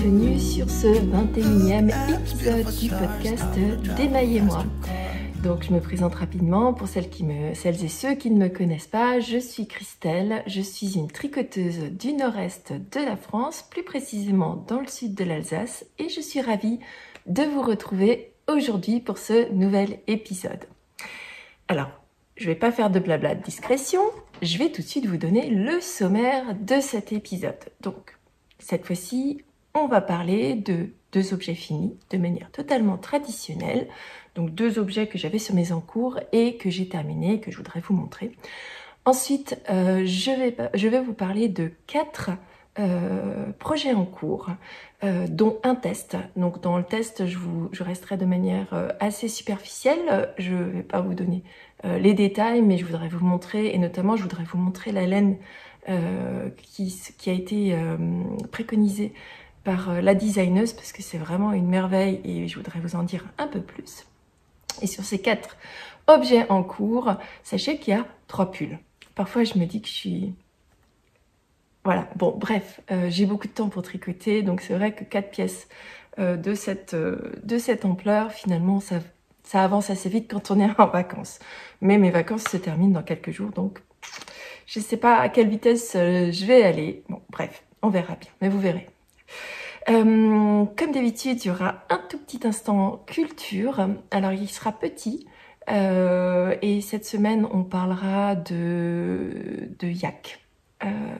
bienvenue sur ce 21e épisode du podcast d'Émaillez-moi. Donc je me présente rapidement pour celles et ceux qui ne me connaissent pas. Je suis Christelle, je suis une tricoteuse du nord-est de la France, plus précisément dans le sud de l'Alsace, et je suis ravie de vous retrouver aujourd'hui pour ce nouvel épisode. Alors, je ne vais pas faire de blabla de discrétion, je vais tout de suite vous donner le sommaire de cet épisode. Donc, cette fois-ci, on va parler de 2 objets finis de manière totalement traditionnelle. Donc 2 objets que j'avais sur mes encours et que j'ai terminés, que je voudrais vous montrer. Ensuite, je vais vous parler de 4 projets en cours, dont un test. Donc dans le test, je resterai de manière assez superficielle. Je ne vais pas vous donner les détails, mais je voudrais vous montrer, et notamment je voudrais vous montrer la laine qui a été préconisée par la designeuse, parce que c'est vraiment une merveille et je voudrais vous en dire un peu plus. Et sur ces 4 objets en cours, sachez qu'il y a 3 pulls. Parfois je me dis que je suis... Voilà, bon bref, j'ai beaucoup de temps pour tricoter, donc c'est vrai que 4 pièces de cette ampleur, finalement ça avance assez vite quand on est en vacances. Mais mes vacances se terminent dans quelques jours, donc je ne sais pas à quelle vitesse je vais aller. Bon bref, on verra bien, mais vous verrez. Comme d'habitude, il y aura un tout petit instant culture. Alors, il sera petit. Et cette semaine, on parlera de yak.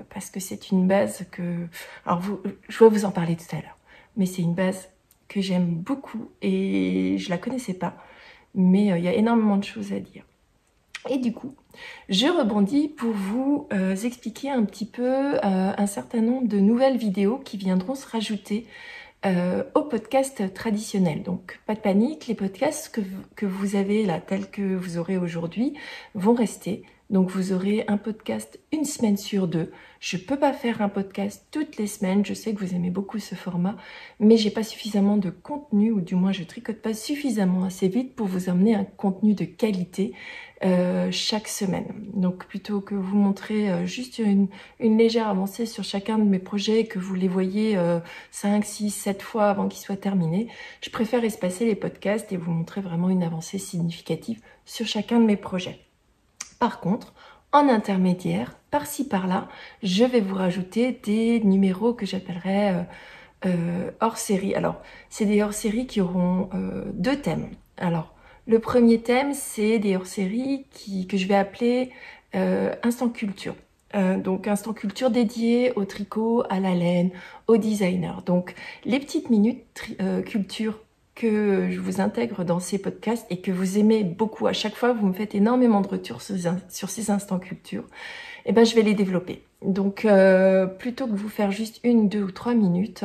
Parce que c'est une base que... Alors, je vais vous en parler tout à l'heure. Mais c'est une base que j'aime beaucoup et je la connaissais pas. Mais il y a énormément de choses à dire. Et du coup, je rebondis pour vous expliquer un petit peu un certain nombre de nouvelles vidéos qui viendront se rajouter au podcast traditionnel. Donc, pas de panique, les podcasts que vous avez là, tels que vous aurez aujourd'hui, vont rester. Donc, vous aurez un podcast une semaine sur 2. Je peux pas faire un podcast toutes les semaines. Je sais que vous aimez beaucoup ce format, mais j'ai pas suffisamment de contenu, ou du moins je tricote pas suffisamment assez vite pour vous emmener un contenu de qualité chaque semaine. Donc plutôt que vous montrer juste une légère avancée sur chacun de mes projets, que vous les voyez 5, 6, 7 fois avant qu'ils soient terminés, je préfère espacer les podcasts et vous montrer vraiment une avancée significative sur chacun de mes projets. Par contre, en intermédiaire, par-ci par-là, je vais vous rajouter des numéros que j'appellerai hors série. Alors, c'est des hors série qui auront 2 thèmes. Alors, le premier thème, c'est des hors-séries que je vais appeler Instant Culture. Donc, Instant Culture dédié au tricot, à la laine, au designer. Donc, les petites minutes culture que je vous intègre dans ces podcasts et que vous aimez beaucoup. À chaque fois, vous me faites énormément de retours sur ces instants culture. Et ben, je vais les développer. Donc, plutôt que vous faire juste 1, 2 ou 3 minutes,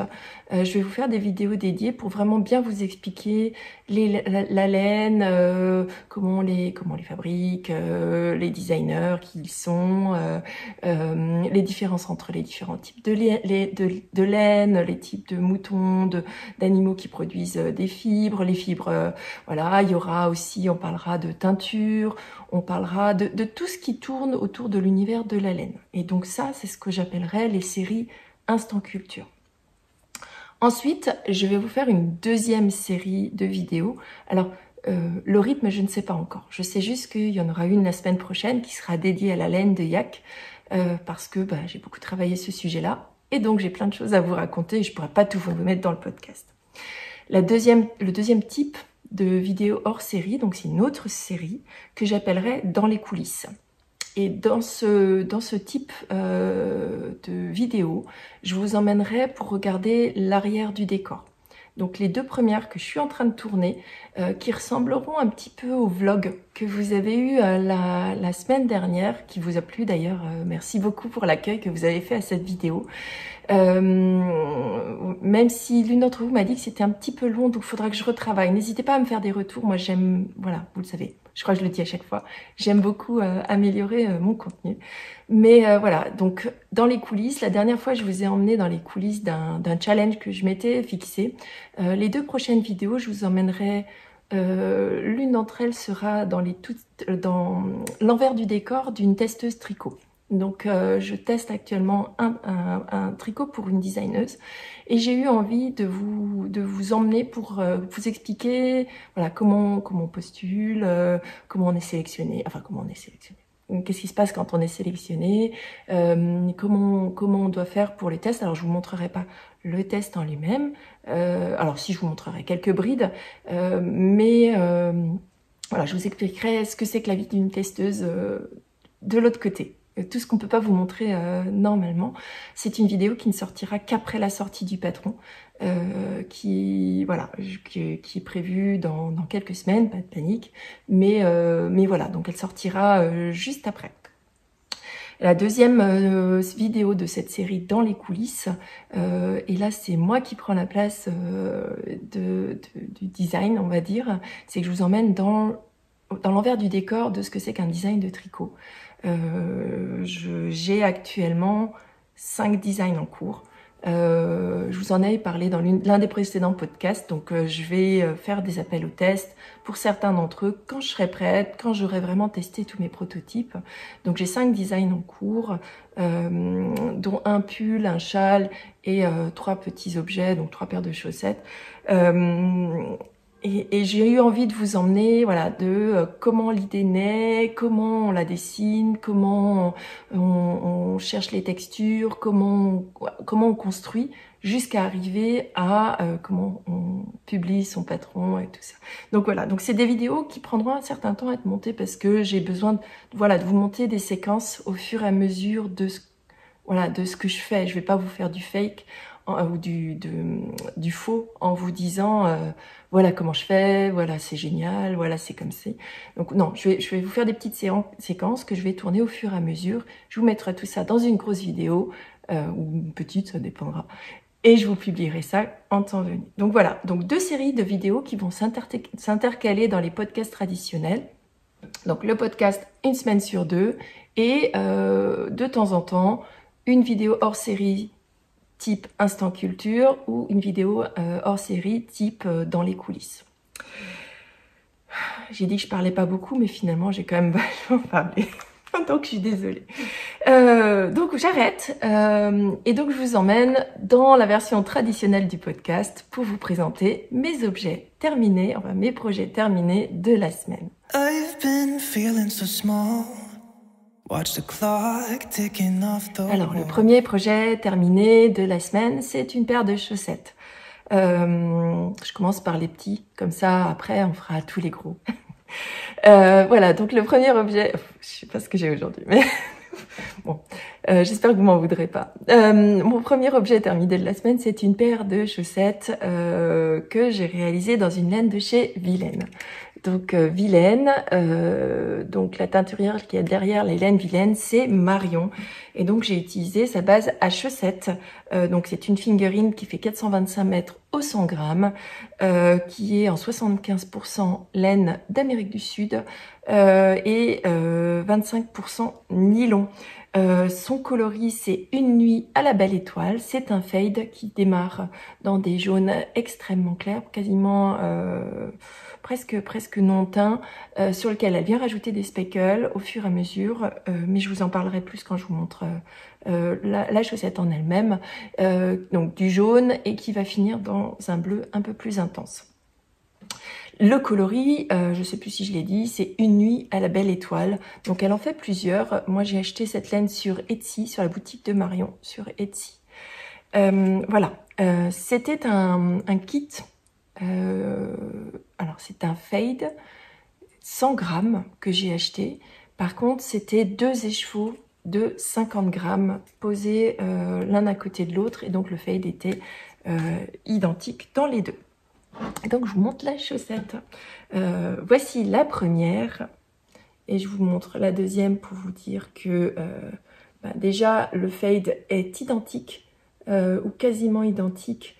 je vais vous faire des vidéos dédiées pour vraiment bien vous expliquer la laine, comment on les fabrique, les designers, qui ils sont, les différences entre les différents types de laine, les types de moutons, d'animaux qui produisent des fibres, les fibres, voilà. Il y aura aussi, on parlera de teinture, on parlera de tout ce qui tourne autour de l'univers de la laine. Et donc ça, c'est ce que j'appellerais les séries Instant Culture. Ensuite, je vais vous faire une 2e série de vidéos. Alors, le rythme, je ne sais pas encore. Je sais juste qu'il y en aura une la semaine prochaine qui sera dédiée à la laine de yak, parce que j'ai beaucoup travaillé ce sujet-là. Et donc, j'ai plein de choses à vous raconter et je ne pourrais pas tout vous mettre dans le podcast. Le deuxième type de vidéo hors série, donc c'est une autre série que j'appellerais Dans les coulisses. Et dans ce type de vidéo, je vous emmènerai pour regarder l'arrière du décor. Donc les 2 premières que je suis en train de tourner, qui ressembleront un petit peu au vlog que vous avez eu la semaine dernière, qui vous a plu d'ailleurs. Merci beaucoup pour l'accueil que vous avez fait à cette vidéo. Même si l'une d'entre vous m'a dit que c'était un petit peu long, donc il faudra que je retravaille. N'hésitez pas à me faire des retours. Moi j'aime, voilà, vous le savez, je crois que je le dis à chaque fois, j'aime beaucoup améliorer mon contenu. Mais voilà, donc dans les coulisses, la dernière fois je vous ai emmené dans les coulisses d'un challenge que je m'étais fixé. Les 2 prochaines vidéos, je vous emmènerai, l'une d'entre elles sera dans l'envers du décor d'une testeuse tricot. Donc je teste actuellement un tricot pour une designeuse et j'ai eu envie de vous emmener pour vous expliquer voilà comment on postule, comment on est sélectionné, enfin comment on est sélectionné. Qu'est-ce qui se passe quand on est sélectionné, comment on doit faire pour les tests. Alors je vous montrerai pas le test en lui-même, alors si je vous montrerai quelques brides, mais voilà, je vous expliquerai ce que c'est que la vie d'une testeuse de l'autre côté. Tout ce qu'on peut pas vous montrer normalement. C'est une vidéo qui ne sortira qu'après la sortie du patron, qui est prévue dans quelques semaines, pas de panique, mais voilà, donc elle sortira juste après. La deuxième vidéo de cette série dans les coulisses, et là c'est moi qui prends la place du design, on va dire, c'est que je vous emmène dans l'envers du décor de ce que c'est qu'un design de tricot. J'ai actuellement 5 designs en cours. Je vous en avais parlé dans l'un des précédents podcasts, donc je vais faire des appels au test pour certains d'entre eux quand je serai prête, quand j'aurai vraiment testé tous mes prototypes. Donc j'ai 5 designs en cours, dont un pull, un châle et 3 petits objets, donc 3 paires de chaussettes. Et j'ai eu envie de vous emmener, voilà, de comment l'idée naît, comment on la dessine, comment on cherche les textures, comment on construit, jusqu'à arriver à comment on publie son patron et tout ça. Donc voilà, donc c'est des vidéos qui prendront un certain temps à être montées parce que j'ai besoin de vous monter des séquences au fur et à mesure de ce que je fais. Je vais pas vous faire du fake ou du faux en vous disant voilà comment je fais, voilà c'est génial, voilà c'est comme c'est. Donc non, je vais vous faire des petites séquences que je vais tourner au fur et à mesure. Je vous mettrai tout ça dans une grosse vidéo ou une petite, ça dépendra. Et je vous publierai ça en temps venu. Donc voilà, donc 2 séries de vidéos qui vont s'intercaler dans les podcasts traditionnels. Donc le podcast une semaine sur 2 et de temps en temps une vidéo hors série type Instant Culture ou une vidéo hors série type dans les coulisses. J'ai dit que je parlais pas beaucoup, mais finalement j'ai quand même vachement parlé. Donc je suis désolée. Donc j'arrête et donc je vous emmène dans la version traditionnelle du podcast pour vous présenter mes objets terminés, enfin mes projets terminés de la semaine. I've been feeling so small. Watch the clock ticking off the wall. Alors le premier projet terminé de la semaine, c'est une paire de chaussettes. Je commence par les petits, comme ça après on fera tous les gros. Voilà, donc le premier objet, je sais pas ce que j'ai aujourd'hui, mais bon, j'espère que vous m'en voudrez pas. Mon premier objet terminé de la semaine, c'est une paire de chaussettes que j'ai réalisée dans une laine de chez Vilaine. Donc Vilaine, donc la teinturière qui est derrière les laines Vilaine, c'est Marion. Et donc j'ai utilisé sa base à chaussettes. Donc c'est une fingering qui fait 425 mètres au 100 grammes, qui est en 75% laine d'Amérique du Sud et 25% nylon. Son coloris, c'est Une nuit à la belle étoile. C'est un fade qui démarre dans des jaunes extrêmement clairs, quasiment presque non teint, sur lequel elle vient rajouter des speckles au fur et à mesure, mais je vous en parlerai plus quand je vous montre la chaussette en elle-même, donc du jaune et qui va finir dans un bleu un peu plus intense. Le coloris, je sais plus si je l'ai dit, c'est Une nuit à la belle étoile. Donc elle en fait plusieurs. Moi j'ai acheté cette laine sur Etsy, sur la boutique de Marion, sur Etsy. Voilà, c'était un kit. Alors c'est un fade 100 grammes que j'ai acheté. Par contre c'était 2 écheveaux de 50 grammes posés l'un à côté de l'autre et donc le fade était identique dans les deux. Et donc je vous montre la chaussette. Voici la première et je vous montre la deuxième pour vous dire que déjà le fade est identique ou quasiment identique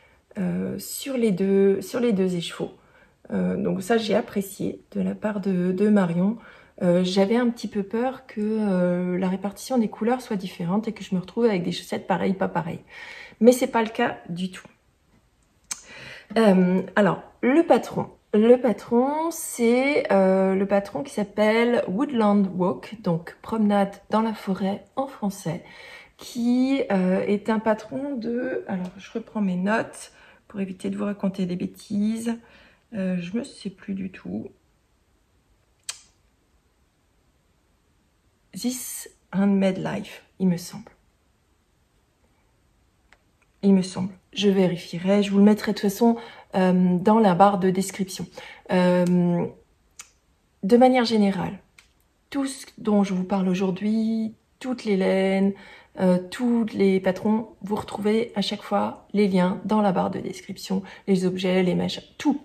sur les deux écheveaux. Donc ça j'ai apprécié de la part de Marion. J'avais un petit peu peur que la répartition des couleurs soit différente et que je me retrouve avec des chaussettes pareilles, pas pareilles. Mais c'est pas le cas du tout. Alors, le patron. Le patron, c'est le patron qui s'appelle Woodland Walk, donc promenade dans la forêt en français, qui est un patron de... Alors, je reprends mes notes pour éviter de vous raconter des bêtises. Je me sais plus du tout. This Handmade Life, il me semble. Il me semble. Je vérifierai. Je vous le mettrai de toute façon dans la barre de description. De manière générale, tout ce dont je vous parle aujourd'hui, toutes les laines, tous les patrons, vous retrouvez à chaque fois les liens dans la barre de description, les objets, les machins, tout.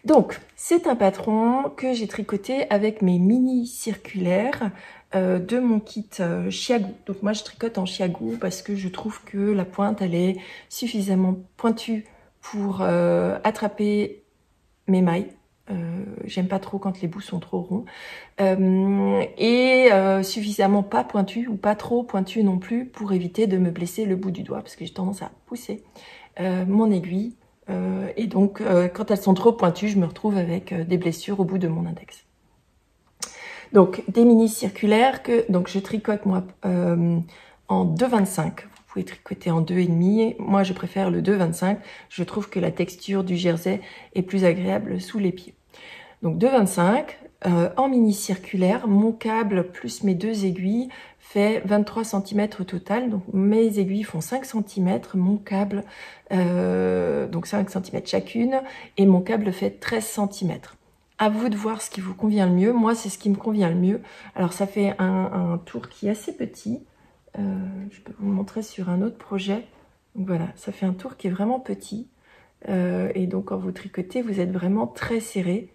Donc, c'est un patron que j'ai tricoté avec mes mini circulaires de mon kit Chiago. Donc moi, je tricote en Chiago parce que je trouve que la pointe, elle est suffisamment pointue pour attraper mes mailles. J'aime pas trop quand les bouts sont trop ronds. Et suffisamment pas pointue ou pas trop pointue non plus pour éviter de me blesser le bout du doigt parce que j'ai tendance à pousser mon aiguille. Et donc, quand elles sont trop pointues, je me retrouve avec des blessures au bout de mon index. Donc, des mini circulaires que donc je tricote moi en 2,25. Vous pouvez tricoter en 2,5. Moi, je préfère le 2,25. Je trouve que la texture du jersey est plus agréable sous les pieds. Donc, 2,25 en mini circulaire. Mon câble plus mes deux aiguilles fait 23 cm au total. Donc, mes aiguilles font 5 cm. Mon câble, donc 5 cm chacune. Et mon câble fait 13 cm. À vous de voir ce qui vous convient le mieux. Moi, c'est ce qui me convient le mieux. Alors, ça fait un tour qui est assez petit. Je peux vous le montrer sur un autre projet. Donc voilà, ça fait un tour qui est vraiment petit. Et donc, quand vous tricotez, vous êtes vraiment très serré.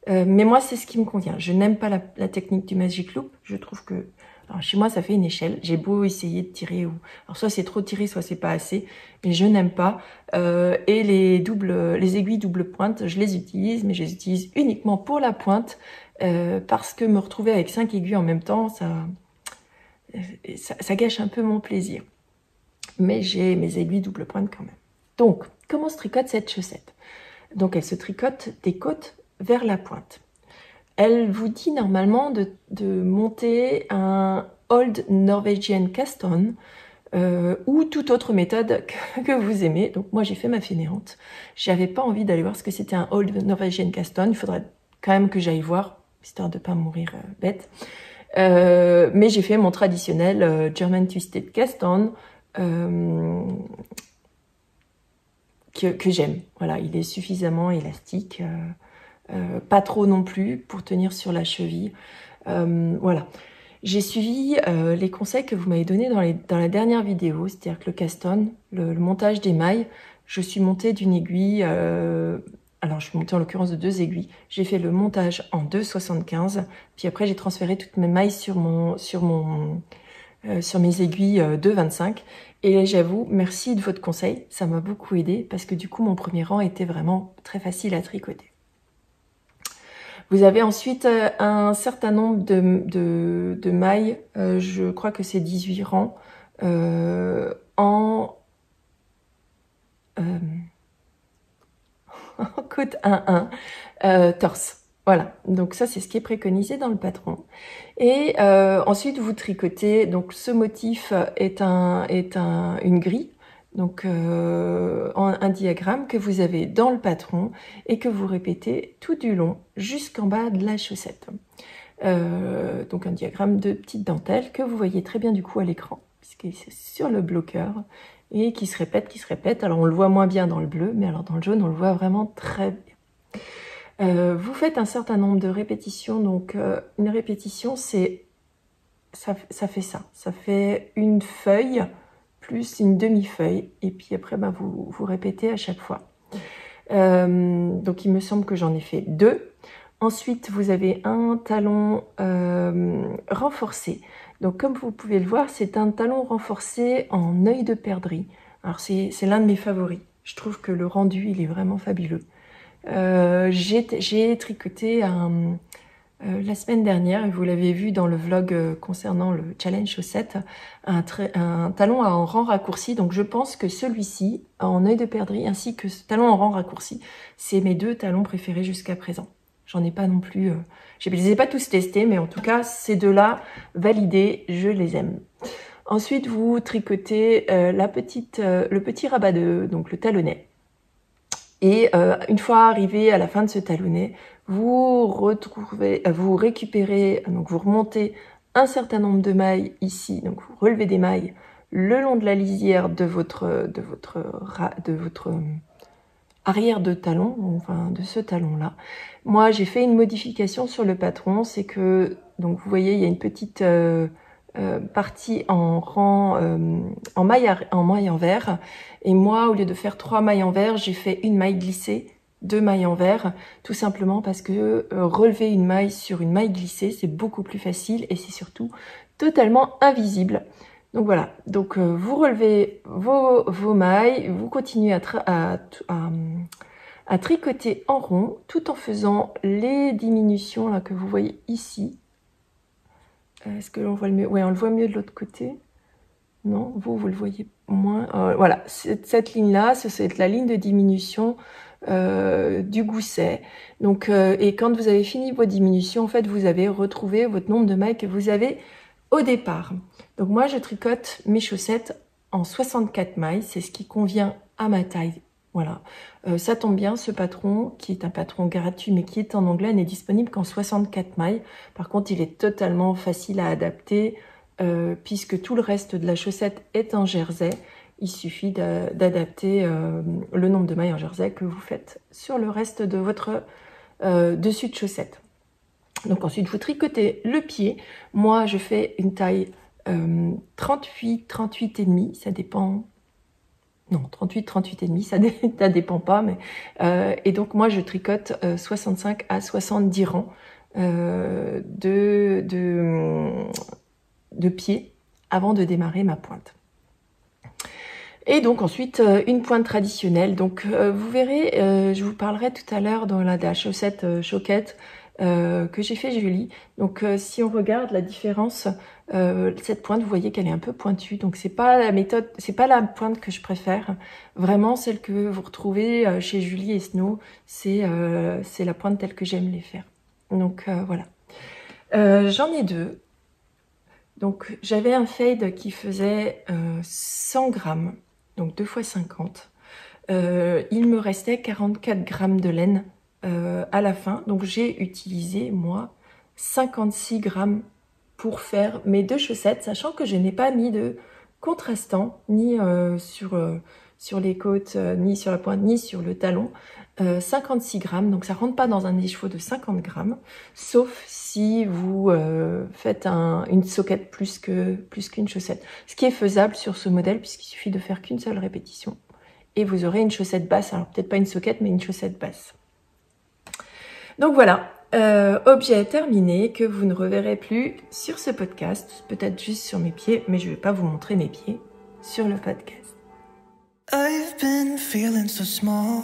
Mais moi, c'est ce qui me convient. Je n'aime pas la technique du Magic Loop. Je trouve que... Alors, chez moi, ça fait une échelle. J'ai beau essayer de tirer. Alors, soit c'est trop tiré, soit c'est pas assez. Mais je n'aime pas. Et les aiguilles double pointe, je les utilise. Mais je les utilise uniquement pour la pointe. Parce que me retrouver avec 5 aiguilles en même temps, ça gâche un peu mon plaisir. Mais j'ai mes aiguilles double pointe quand même. Donc, comment se tricote cette chaussette? Donc, elle se tricote des côtes vers la pointe. Elle vous dit normalement de monter un Old Norwegian Cast On ou toute autre méthode que vous aimez. Donc, moi, j'ai fait ma fainéante. J'avais pas envie d'aller voir ce que c'était un Old Norwegian Cast On. Il faudrait quand même que j'aille voir, histoire de pas mourir bête. Mais j'ai fait mon traditionnel German Twisted Cast On que j'aime. Voilà, il est suffisamment élastique, pas trop non plus pour tenir sur la cheville. Voilà. J'ai suivi les conseils que vous m'avez donnés dans la dernière vidéo, c'est-à-dire que le cast on, le montage des mailles, je suis montée d'une aiguille, alors je suis montée en l'occurrence de 2 aiguilles, j'ai fait le montage en 2,75, puis après j'ai transféré toutes mes mailles sur mes aiguilles 2,25. Et j'avoue, merci de votre conseil, ça m'a beaucoup aidé parce que du coup mon premier rang était vraiment très facile à tricoter. Vous avez ensuite un certain nombre de mailles, je crois que c'est 18 rangs, en côte 1-1, torse. Voilà, donc ça c'est ce qui est préconisé dans le patron. Et ensuite vous tricotez, donc ce motif est une grille, donc un diagramme que vous avez dans le patron et que vous répétez tout du long jusqu'en bas de la chaussette. Donc un diagramme de petite dentelle que vous voyez très bien du coup à l'écran, puisqu'il est sur le bloqueur et qui se répète. Alors on le voit moins bien dans le bleu, mais alors dans le jaune on le voit vraiment très bien. Vous faites un certain nombre de répétitions, donc une répétition, ça fait ça. Ça fait une feuille plus une demi-feuille, et puis après, ben, vous répétez à chaque fois. Donc il me semble que j'en ai fait 2. Ensuite, vous avez un talon renforcé. Donc comme vous pouvez le voir, c'est un talon renforcé en œil de perdrix. Alors c'est l'un de mes favoris. Je trouve que le rendu, il est vraiment fabuleux. J'ai tricoté la semaine dernière, et vous l'avez vu dans le vlog concernant le challenge chaussettes, un talon en rang raccourci. Donc je pense que celui-ci, en œil de perdrix, ainsi que ce talon en rang raccourci, c'est mes 2 talons préférés jusqu'à présent. J'en ai pas non plus... je les ai pas tous testés, mais en tout cas, ces 2-là, validés, je les aime. Ensuite, vous tricotez le petit rabat donc le talonnet. Et une fois arrivé à la fin de ce talonnet, vous récupérez, donc vous remontez un certain nombre de mailles ici, donc vous relevez des mailles le long de la lisière de votre arrière de talon, enfin de ce talon-là. Moi, j'ai fait une modification sur le patron, c'est que, donc vous voyez, il y a une petite partie en maille envers, et moi, au lieu de faire 3 mailles envers, j'ai fait une maille glissée, 2 mailles envers, tout simplement parce que relever une maille sur une maille glissée, c'est beaucoup plus facile et c'est surtout totalement invisible. Donc voilà, donc vous relevez vos mailles, vous continuez à tricoter en rond tout en faisant les diminutions là que vous voyez ici. Est-ce que l'on voit le mieux? Oui, on le voit mieux de l'autre côté. Non, vous le voyez moins. Voilà, cette ligne-là, c'est la ligne de diminution du gousset. Donc, et quand vous avez fini vos diminutions, en fait, vous avez retrouvé votre nombre de mailles que vous avez au départ. Donc moi, je tricote mes chaussettes en 64 mailles. C'est ce qui convient à ma taille. Voilà, ça tombe bien, ce patron, qui est un patron gratuit, mais qui est en anglais, n'est disponible qu'en 64 mailles. Par contre, il est totalement facile à adapter, puisque tout le reste de la chaussette est en jersey. Il suffit d'adapter le nombre de mailles en jersey que vous faites sur le reste de votre dessus de chaussette. Donc ensuite, vous tricotez le pied. Moi, je fais une taille 38, 38 et demi, ça dépend... Non, 38, 38 et demi, ça dépend pas. Mais et donc, moi, je tricote 65 à 70 rangs de pied avant de démarrer ma pointe. Et donc ensuite, une pointe traditionnelle. Donc vous verrez, je vous parlerai tout à l'heure dans la chaussette choquette que j'ai fait Julie. Donc si on regarde la différence, cette pointe, vous voyez qu'elle est un peu pointue. Donc c'est pas la méthode, c'est pas la pointe que je préfère. Vraiment celle que vous retrouvez chez Julie et Snow, c'est la pointe telle que j'aime les faire. Donc voilà. J'en ai 2. Donc j'avais un fade qui faisait 100 grammes, donc 2 x 50. Il me restait 44 grammes de laine à la fin. Donc j'ai utilisé, moi, 56 grammes pour faire mes 2 chaussettes, sachant que je n'ai pas mis de contrastant, ni sur les côtes, ni sur la pointe, ni sur le talon. 56 grammes, donc ça rentre pas dans un écheveau de 50 grammes, sauf si vous faites une soquette plus qu'une chaussette. Ce qui est faisable sur ce modèle, puisqu'il suffit de faire qu'une seule répétition. Et vous aurez une chaussette basse, alors peut-être pas une soquette, mais une chaussette basse. Donc voilà, objet terminé que vous ne reverrez plus sur ce podcast, peut-être juste sur mes pieds, mais je ne vais pas vous montrer mes pieds sur le podcast. I've been feeling so small.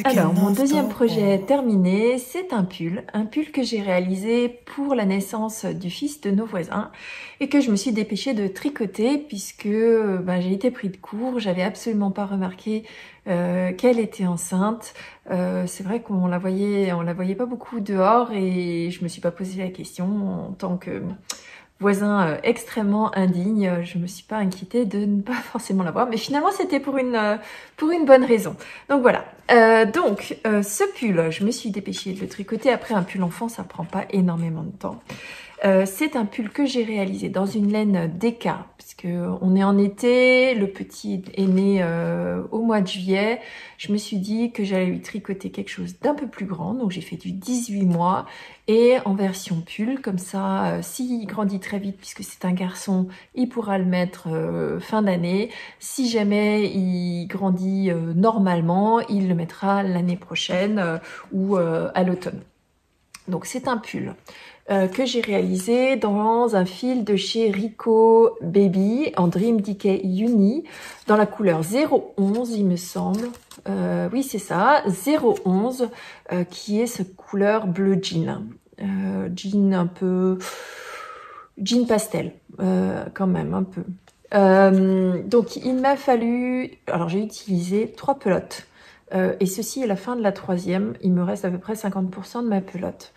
Alors, mon deuxième projet terminé, c'est un pull que j'ai réalisé pour la naissance du fils de nos voisins et que je me suis dépêchée de tricoter puisque j'ai été pris de court, j'avais absolument pas remarqué qu'elle était enceinte. C'est vrai qu'on la voyait pas beaucoup dehors et je me suis pas posé la question en tant que voisin extrêmement indigne, je me suis pas inquiétée de ne pas forcément l'avoir, mais finalement c'était pour une bonne raison. Donc voilà, ce pull, je me suis dépêchée de le tricoter. Après, un pull enfant, ça prend pas énormément de temps. C'est un pull que j'ai réalisé dans une laine DK, puisque on est en été, le petit est né au mois de juillet. Je me suis dit que j'allais lui tricoter quelque chose d'un peu plus grand, donc j'ai fait du 18 mois et en version pull, comme ça, s'il grandit très vite, puisque c'est un garçon, il pourra le mettre fin d'année. Si jamais il grandit normalement, il le mettra l'année prochaine ou à l'automne. Donc c'est un pull que j'ai réalisé dans un fil de chez Rico Baby en Dream Decay Uni dans la couleur 011 il me semble. Oui c'est ça, 011 qui est cette couleur bleu jean. Jean un peu... jean pastel quand même un peu. Donc il m'a fallu... Alors j'ai utilisé 3 pelotes. Et ceci est la fin de la 3e. Il me reste à peu près 50% de ma pelote.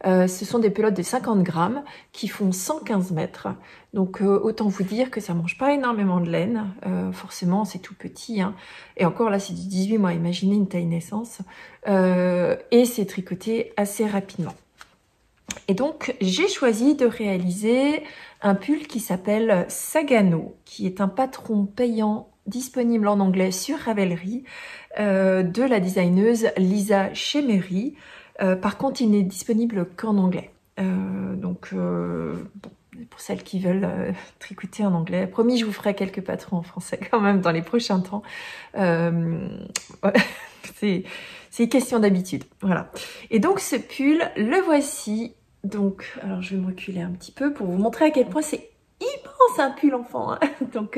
Ce sont des pelotes de 50 grammes qui font 115 mètres. Donc autant vous dire que ça mange pas énormément de laine. Forcément c'est tout petit. Hein. Et encore là c'est du 18 mois. Imaginez une taille naissance. Et c'est tricoté assez rapidement. Et donc j'ai choisi de réaliser un pull qui s'appelle Sagano, qui est un patron payant disponible en anglais sur Ravelry de la designeuse Lisa Chemery. Par contre, il n'est disponible qu'en anglais. Bon, pour celles qui veulent tricoter en anglais, promis, je vous ferai quelques patrons en français quand même dans les prochains temps. C'est une question d'habitude, voilà. Et donc ce pull, le voici. Donc, alors je vais me reculer un petit peu pour vous montrer à quel point c'est immense un pull enfant. Hein. Donc,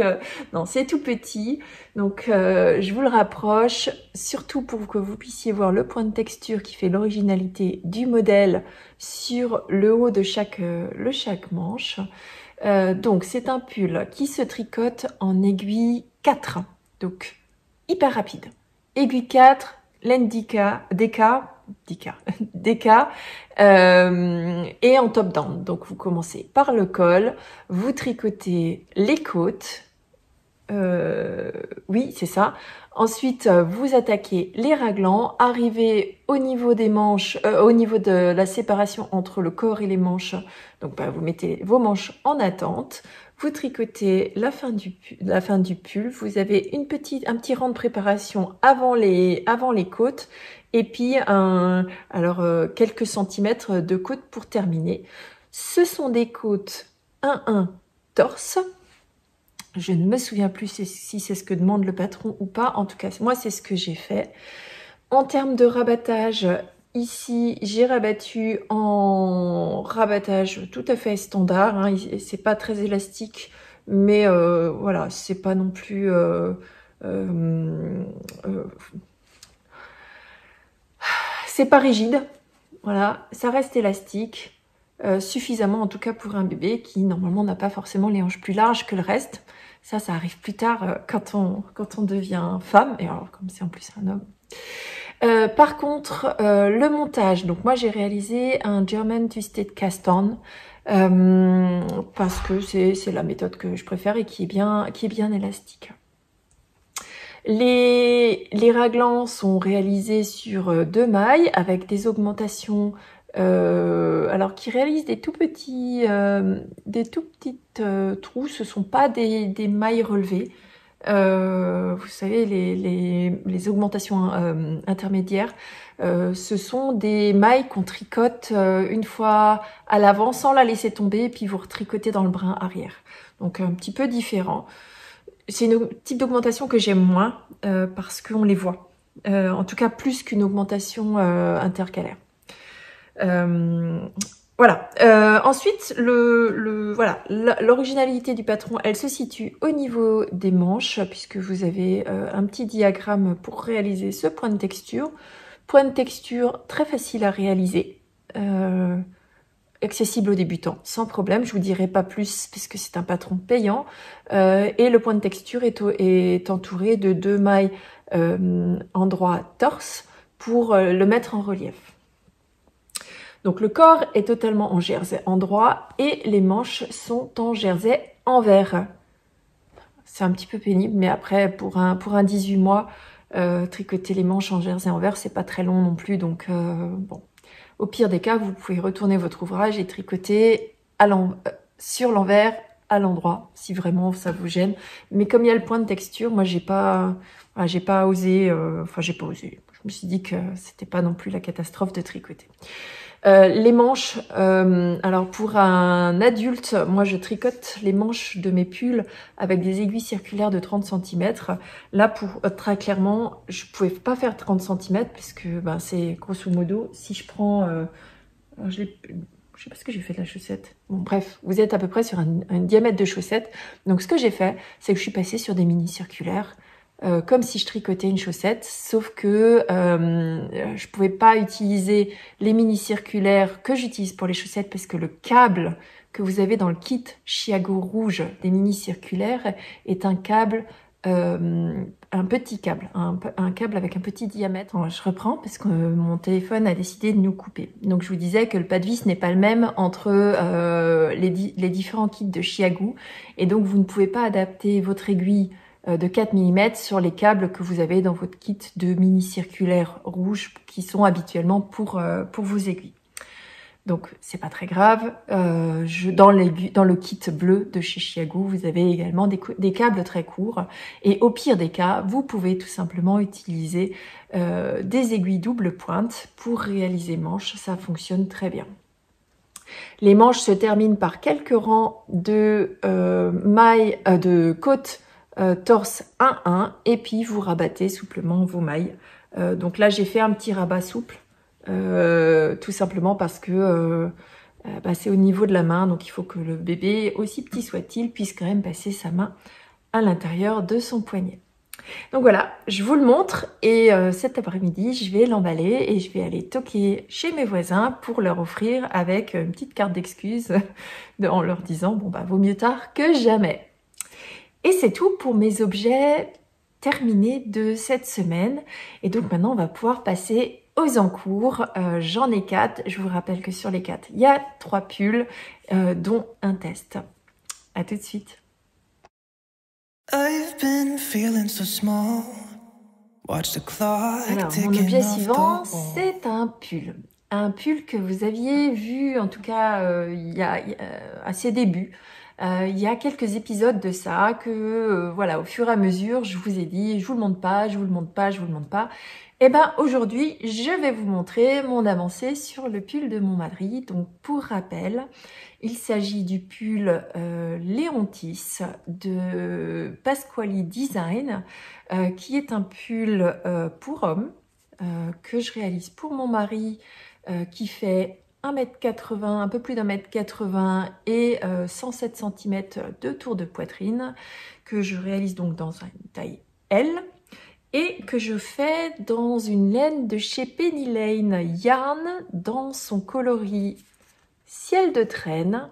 non, c'est tout petit. Donc, je vous le rapproche, surtout pour que vous puissiez voir le point de texture qui fait l'originalité du modèle sur le haut de chaque manche. Donc, c'est un pull qui se tricote en aiguille 4. Donc, hyper rapide. Aiguille 4, laine DK, et en top down. Donc vous commencez par le col, vous tricotez les côtes, oui c'est ça. Ensuite vous attaquez les raglans, arrivez au niveau des manches, au niveau de la séparation entre le corps et les manches. Donc vous mettez vos manches en attente. Vous tricotez la fin du pull. Vous avez un petit rang de préparation avant les côtes et puis quelques centimètres de côtes pour terminer. Ce sont des côtes 1-1 torse. Je ne me souviens plus si c'est ce que demande le patron ou pas. En tout cas, moi, c'est ce que j'ai fait. En termes de rabattage, ici, j'ai rabattu en rabattage tout à fait standard. Hein. C'est pas très élastique, mais voilà, c'est pas non plus... c'est pas rigide. Voilà, ça reste élastique. Suffisamment en tout cas pour un bébé qui normalement n'a pas forcément les hanches plus larges que le reste. Ça arrive plus tard quand on devient femme, et alors comme c'est en plus un homme. Par contre, le montage, donc moi j'ai réalisé un German Twisted Cast-On parce que c'est la méthode que je préfère et qui est bien élastique. Les raglans sont réalisés sur 2 mailles avec des augmentations alors qui réalisent des tout petites trous. Ce sont pas des mailles relevées. Vous savez, les augmentations intermédiaires, ce sont des mailles qu'on tricote une fois à l'avant sans la laisser tomber, et puis vous retricotez dans le brin arrière. Donc un petit peu différent. C'est un type d'augmentation que j'aime moins parce qu'on les voit. En tout cas, plus qu'une augmentation intercalaire. Voilà. Ensuite, l'originalité du patron, elle se situe au niveau des manches, puisque vous avez un petit diagramme pour réaliser ce point de texture. Point de texture très facile à réaliser, accessible aux débutants, sans problème. Je vous dirai pas plus, puisque c'est un patron payant. Et le point de texture est entouré de 2 mailles endroit torse pour le mettre en relief. Donc le corps est totalement en jersey endroit et les manches sont en jersey envers. C'est un petit peu pénible, mais après pour un 18 mois, tricoter les manches en jersey envers, c'est pas très long non plus. Donc bon, au pire des cas, vous pouvez retourner votre ouvrage et tricoter sur l'envers à l'endroit, si vraiment ça vous gêne. Mais comme il y a le point de texture, moi j'ai pas osé. Je me suis dit que c'était pas non plus la catastrophe de tricoter. Les manches, alors pour un adulte, moi je tricote les manches de mes pulls avec des aiguilles circulaires de 30 cm. Là, pour très clairement, je pouvais pas faire 30 cm puisque c'est grosso modo, si je prends Alors, je sais pas ce que j'ai fait de la chaussette. Bon, bref, vous êtes à peu près sur un diamètre de chaussette. Donc, ce que j'ai fait, c'est que je suis passée sur des mini circulaires, comme si je tricotais une chaussette, sauf que je pouvais pas utiliser les mini circulaires que j'utilise pour les chaussettes parce que le câble que vous avez dans le kit Chiago rouge des mini circulaires est un câble, un petit câble, un câble avec un petit diamètre. Alors, je reprends parce que mon téléphone a décidé de nous couper. Donc je vous disais que le pas de vis n'est pas le même entre les différents kits de Chiago, et donc vous ne pouvez pas adapter votre aiguille de 4 mm sur les câbles que vous avez dans votre kit de mini circulaires rouges qui sont habituellement pour vos aiguilles. Donc c'est pas très grave. Dans le kit bleu de chez Chiago, vous avez également des câbles très courts. Et au pire des cas, vous pouvez tout simplement utiliser des aiguilles double pointe pour réaliser manches. Ça fonctionne très bien. Les manches se terminent par quelques rangs de mailles de côte torse 1-1 et puis vous rabattez souplement vos mailles. Donc là j'ai fait un petit rabat souple. Tout simplement parce que c'est au niveau de la main, donc il faut que le bébé, aussi petit soit-il, puisse quand même passer sa main à l'intérieur de son poignet. Donc voilà, je vous le montre et cet après-midi, je vais l'emballer et je vais aller toquer chez mes voisins pour leur offrir avec une petite carte d'excuse en leur disant, bon bah vaut mieux tard que jamais. Et c'est tout pour mes objets terminés de cette semaine. Et donc maintenant, on va pouvoir passer aux encours. J'en ai 4. Je vous rappelle que sur les 4, il y a 3 pulls, dont un test. À tout de suite. I've been feeling so small. Watch the clock. Alors, mon objet suivant, c'est un pull. Un pull que vous aviez vu, en tout cas, à ses débuts. Il y a quelques épisodes de ça que, voilà, au fur et à mesure, je vous ai dit, je vous le montre pas, je vous le montre pas, je vous le montre pas. Et ben aujourd'hui, je vais vous montrer mon avancée sur le pull de mon mari. Donc pour rappel, il s'agit du pull Leontis de Pasquali Design, qui est un pull pour homme que je réalise pour mon mari, qui fait 1,80 m, un peu plus d'1,80 m et 107 cm de tour de poitrine, que je réalise donc dans une taille L et que je fais dans une laine de chez Penny Lane Yarn dans son coloris ciel de traîne,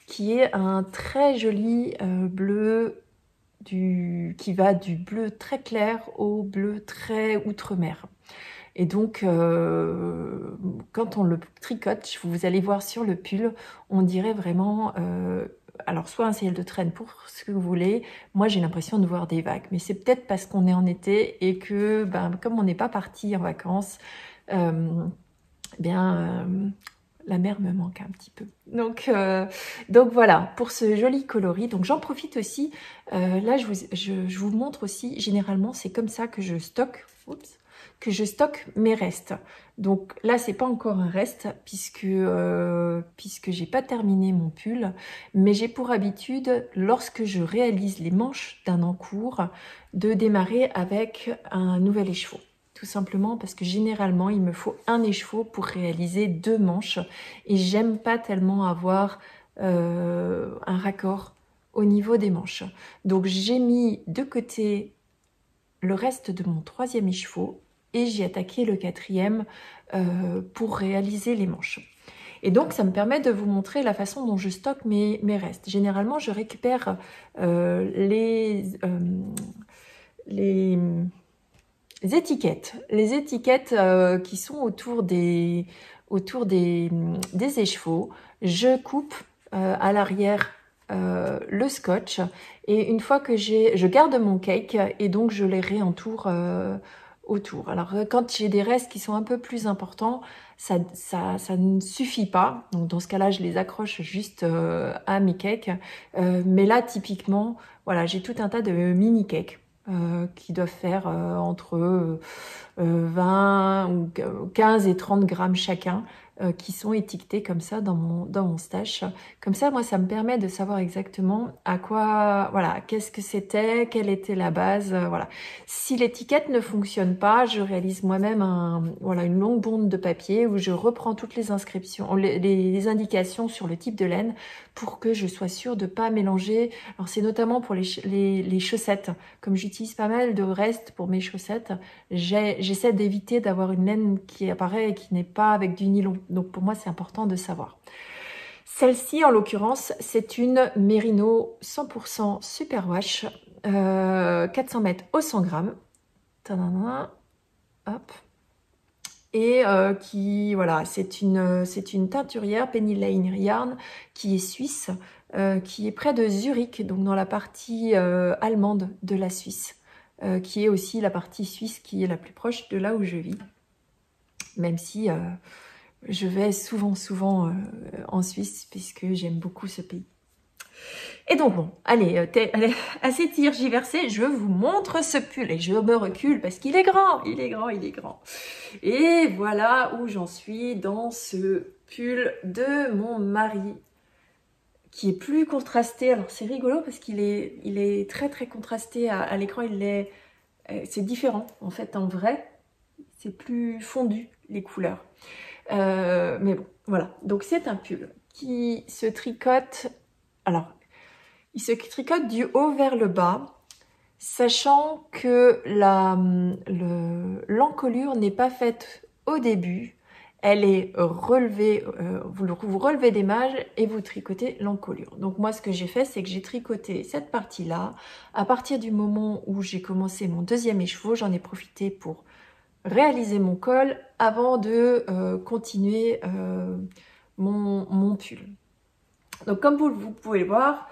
qui est un très joli bleu qui va du bleu très clair au bleu très outre-mer. Et donc, quand on le tricote, vous allez voir sur le pull, on dirait vraiment, alors soit un ciel de traîne pour ce que vous voulez, moi j'ai l'impression de voir des vagues, mais c'est peut-être parce qu'on est en été et que, comme on n'est pas parti en vacances, la mer me manque un petit peu. Donc voilà, pour ce joli coloris. Donc j'en profite aussi, là je vous montre aussi, généralement c'est comme ça que je stocke, mes restes. Donc là c'est pas encore un reste puisque j'ai pas terminé mon pull, mais j'ai pour habitude, lorsque je réalise les manches d'un encours, de démarrer avec un nouvel écheveau. Tout simplement parce que généralement, il me faut un écheveau pour réaliser 2 manches. Et j'aime pas tellement avoir un raccord au niveau des manches. Donc j'ai mis de côté le reste de mon 3e écheveau et j'ai attaqué le 4e pour réaliser les manches. Et donc ça me permet de vous montrer la façon dont je stocke mes restes. Généralement, je récupère les étiquettes qui sont autour des écheveaux. Je coupe à l'arrière le scotch et une fois que je garde mon cake et donc je les réentoure autour. Alors quand j'ai des restes qui sont un peu plus importants, ça ne suffit pas. Donc dans ce cas-là, je les accroche juste à mes cakes. Mais là, typiquement, voilà, j'ai tout un tas de mini cakes qui doivent faire entre 20 ou 15 et 30 grammes chacun. qui sont étiquetés comme ça dans mon stash. Comme ça, moi, ça me permet de savoir exactement à quoi, voilà, qu'est-ce que c'était, quelle était la base, voilà. Si l'étiquette ne fonctionne pas, je réalise moi-même voilà, une longue bande de papier où je reprends toutes les inscriptions, les indications sur le type de laine pour que je sois sûre de pas mélanger. Alors, c'est notamment pour les chaussettes. Comme j'utilise pas mal de restes pour mes chaussettes, j'essaie d'éviter d'avoir une laine qui apparaît et qui n'est pas avec du nylon. Donc pour moi, c'est important de savoir. Celle-ci, en l'occurrence, c'est une Merino 100% Superwash, 400 mètres au 100 grammes. Tadadam, hop. Et voilà, c'est une teinturière Penny Lane Yarn qui est suisse, qui est près de Zurich, donc dans la partie allemande de la Suisse, qui est aussi la partie suisse qui est la plus proche de là où je vis. Même si je vais souvent en Suisse puisque j'aime beaucoup ce pays. Et donc bon, allez, assez tergiversé, je vous montre ce pull et je me recule parce qu'il est grand, il est grand. Et voilà où j'en suis dans ce pull de mon mari qui est plus contrasté. Alors c'est rigolo parce qu'il est très très contrasté à l'écran, c'est différent en fait en vrai, c'est plus fondu les couleurs. Mais bon, voilà. Donc c'est un pull qui se tricote. Alors, il se tricote du haut vers le bas, sachant que l'encolure n'est pas faite au début. Elle est relevée, vous relevez des mailles et vous tricotez l'encolure. Donc moi, ce que j'ai fait, c'est que j'ai tricoté cette partie-là. À partir du moment où j'ai commencé mon deuxième écheveau, j'en ai profité pour réaliser mon col avant de continuer mon pull. Donc comme vous pouvez le voir,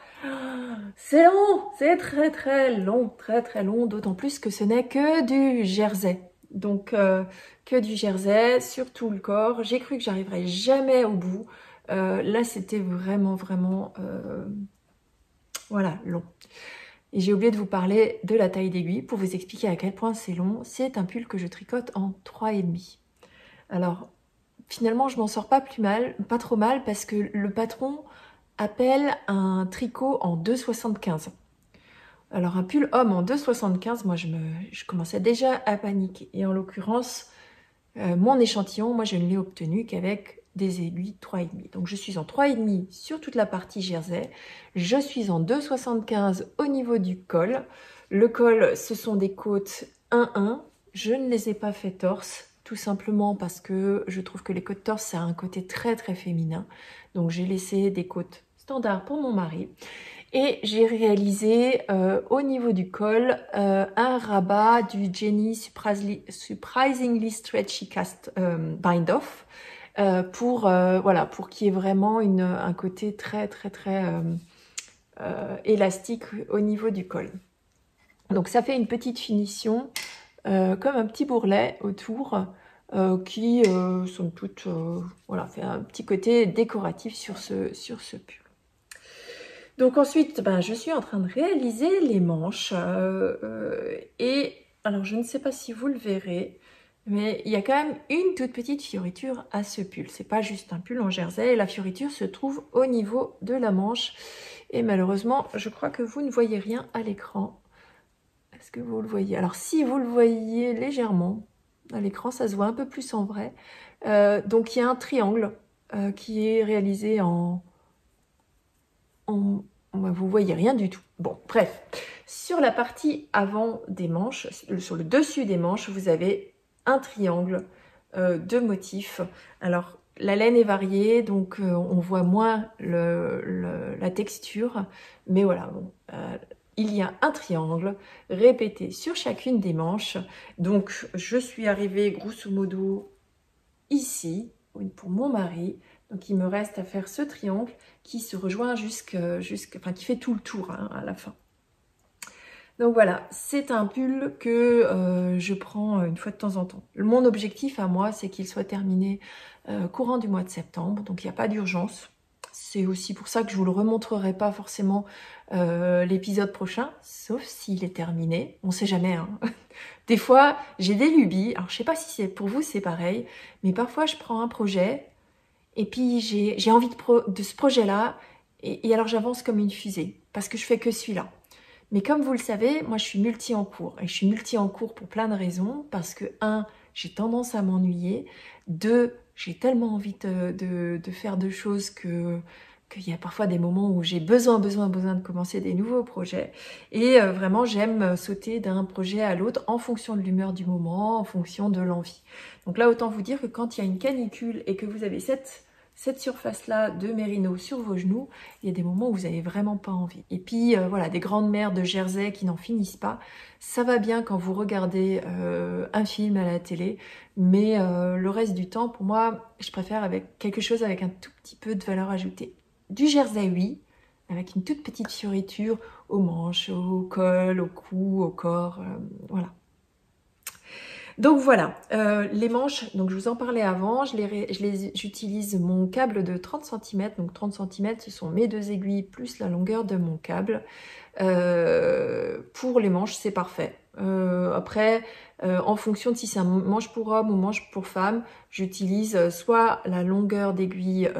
c'est long, c'est très long, d'autant plus que ce n'est que du jersey. Donc que du jersey sur tout le corps. J'ai cru que j'arriverais jamais au bout. Là c'était vraiment voilà, long. Et j'ai oublié de vous parler de la taille d'aiguille pour vous expliquer à quel point c'est long. C'est un pull que je tricote en 3,5. Alors, finalement, je m'en sors pas trop mal, parce que le patron appelle un tricot en 2,75. Alors, un pull homme en 2,75, moi, je commençais déjà à paniquer. Et en l'occurrence, mon échantillon, moi, je ne l'ai obtenu qu'avec des aiguilles 3,5. Donc je suis en 3,5 sur toute la partie jersey. Je suis en 2,75 au niveau du col. Le col, ce sont des côtes 1-1. Je ne les ai pas fait torse, tout simplement parce que je trouve que les côtes torse, ça a un côté très féminin. Donc j'ai laissé des côtes standards pour mon mari. Et j'ai réalisé au niveau du col un rabat du Jenny Surprisingly Stretchy Cast Bind Off. Voilà, pour qu'il y ait vraiment un côté très élastique au niveau du col. Donc ça fait une petite finition comme un petit bourrelet autour qui somme toute voilà, fait un petit côté décoratif sur ce pull. Donc ensuite, je suis en train de réaliser les manches et alors je ne sais pas si vous le verrez, mais il y a quand même une toute petite fioriture à ce pull. C'est pas juste un pull en jersey. La fioriture se trouve au niveau de la manche. Et malheureusement, je crois que vous ne voyez rien à l'écran. Est-ce que vous le voyez? Alors si vous le voyez légèrement à l'écran, ça se voit un peu plus en vrai. Donc il y a un triangle qui est réalisé vous voyez rien du tout. Bon, bref. Sur la partie avant des manches, sur le dessus des manches, vous avez un triangle de motifs. Alors, la laine est variée, donc on voit moins la texture. Mais voilà, bon, il y a un triangle répété sur chacune des manches. Donc, je suis arrivée grosso modo ici, pour mon mari. Donc, il me reste à faire ce triangle qui se rejoint enfin, qui fait tout le tour hein, à la fin. Donc voilà, c'est un pull que je prends une fois de temps en temps. Mon objectif à moi, c'est qu'il soit terminé courant du mois de septembre, donc il n'y a pas d'urgence. C'est aussi pour ça que je ne vous le remontrerai pas forcément l'épisode prochain, sauf s'il est terminé. On ne sait jamais. Hein. Des fois, j'ai des lubies. Alors, je ne sais pas si pour vous c'est pareil, mais parfois je prends un projet Et puis j'ai envie de ce projet-là. Et alors j'avance comme une fusée parce que je fais que celui-là. Mais comme vous le savez, moi je suis multi en cours. Et je suis multi en cours pour plein de raisons. Parce que 1, j'ai tendance à m'ennuyer. 2, j'ai tellement envie de faire de choses qu'il y a parfois des moments où j'ai besoin de commencer des nouveaux projets. Et vraiment, j'aime sauter d'un projet à l'autre en fonction de l'humeur du moment, en fonction de l'envie. Donc là, autant vous dire que quand il y a une canicule et que vous avez cette surface-là de mérino sur vos genoux, il y a des moments où vous n'avez vraiment pas envie. Et puis, voilà, des grandes mers de Jersey qui n'en finissent pas. Ça va bien quand vous regardez un film à la télé, mais le reste du temps, pour moi, je préfère avec quelque chose avec un tout petit peu de valeur ajoutée. Du Jersey, oui, avec une toute petite fioriture aux manches, au col, au cou, au corps, voilà. Donc voilà, les manches, donc je vous en parlais avant, j'utilise mon câble de 30 cm, donc 30 cm ce sont mes 2 aiguilles plus la longueur de mon câble. Pour les manches c'est parfait. Après, en fonction de si c'est un manche pour homme ou manche pour femme, j'utilise soit la longueur d'aiguille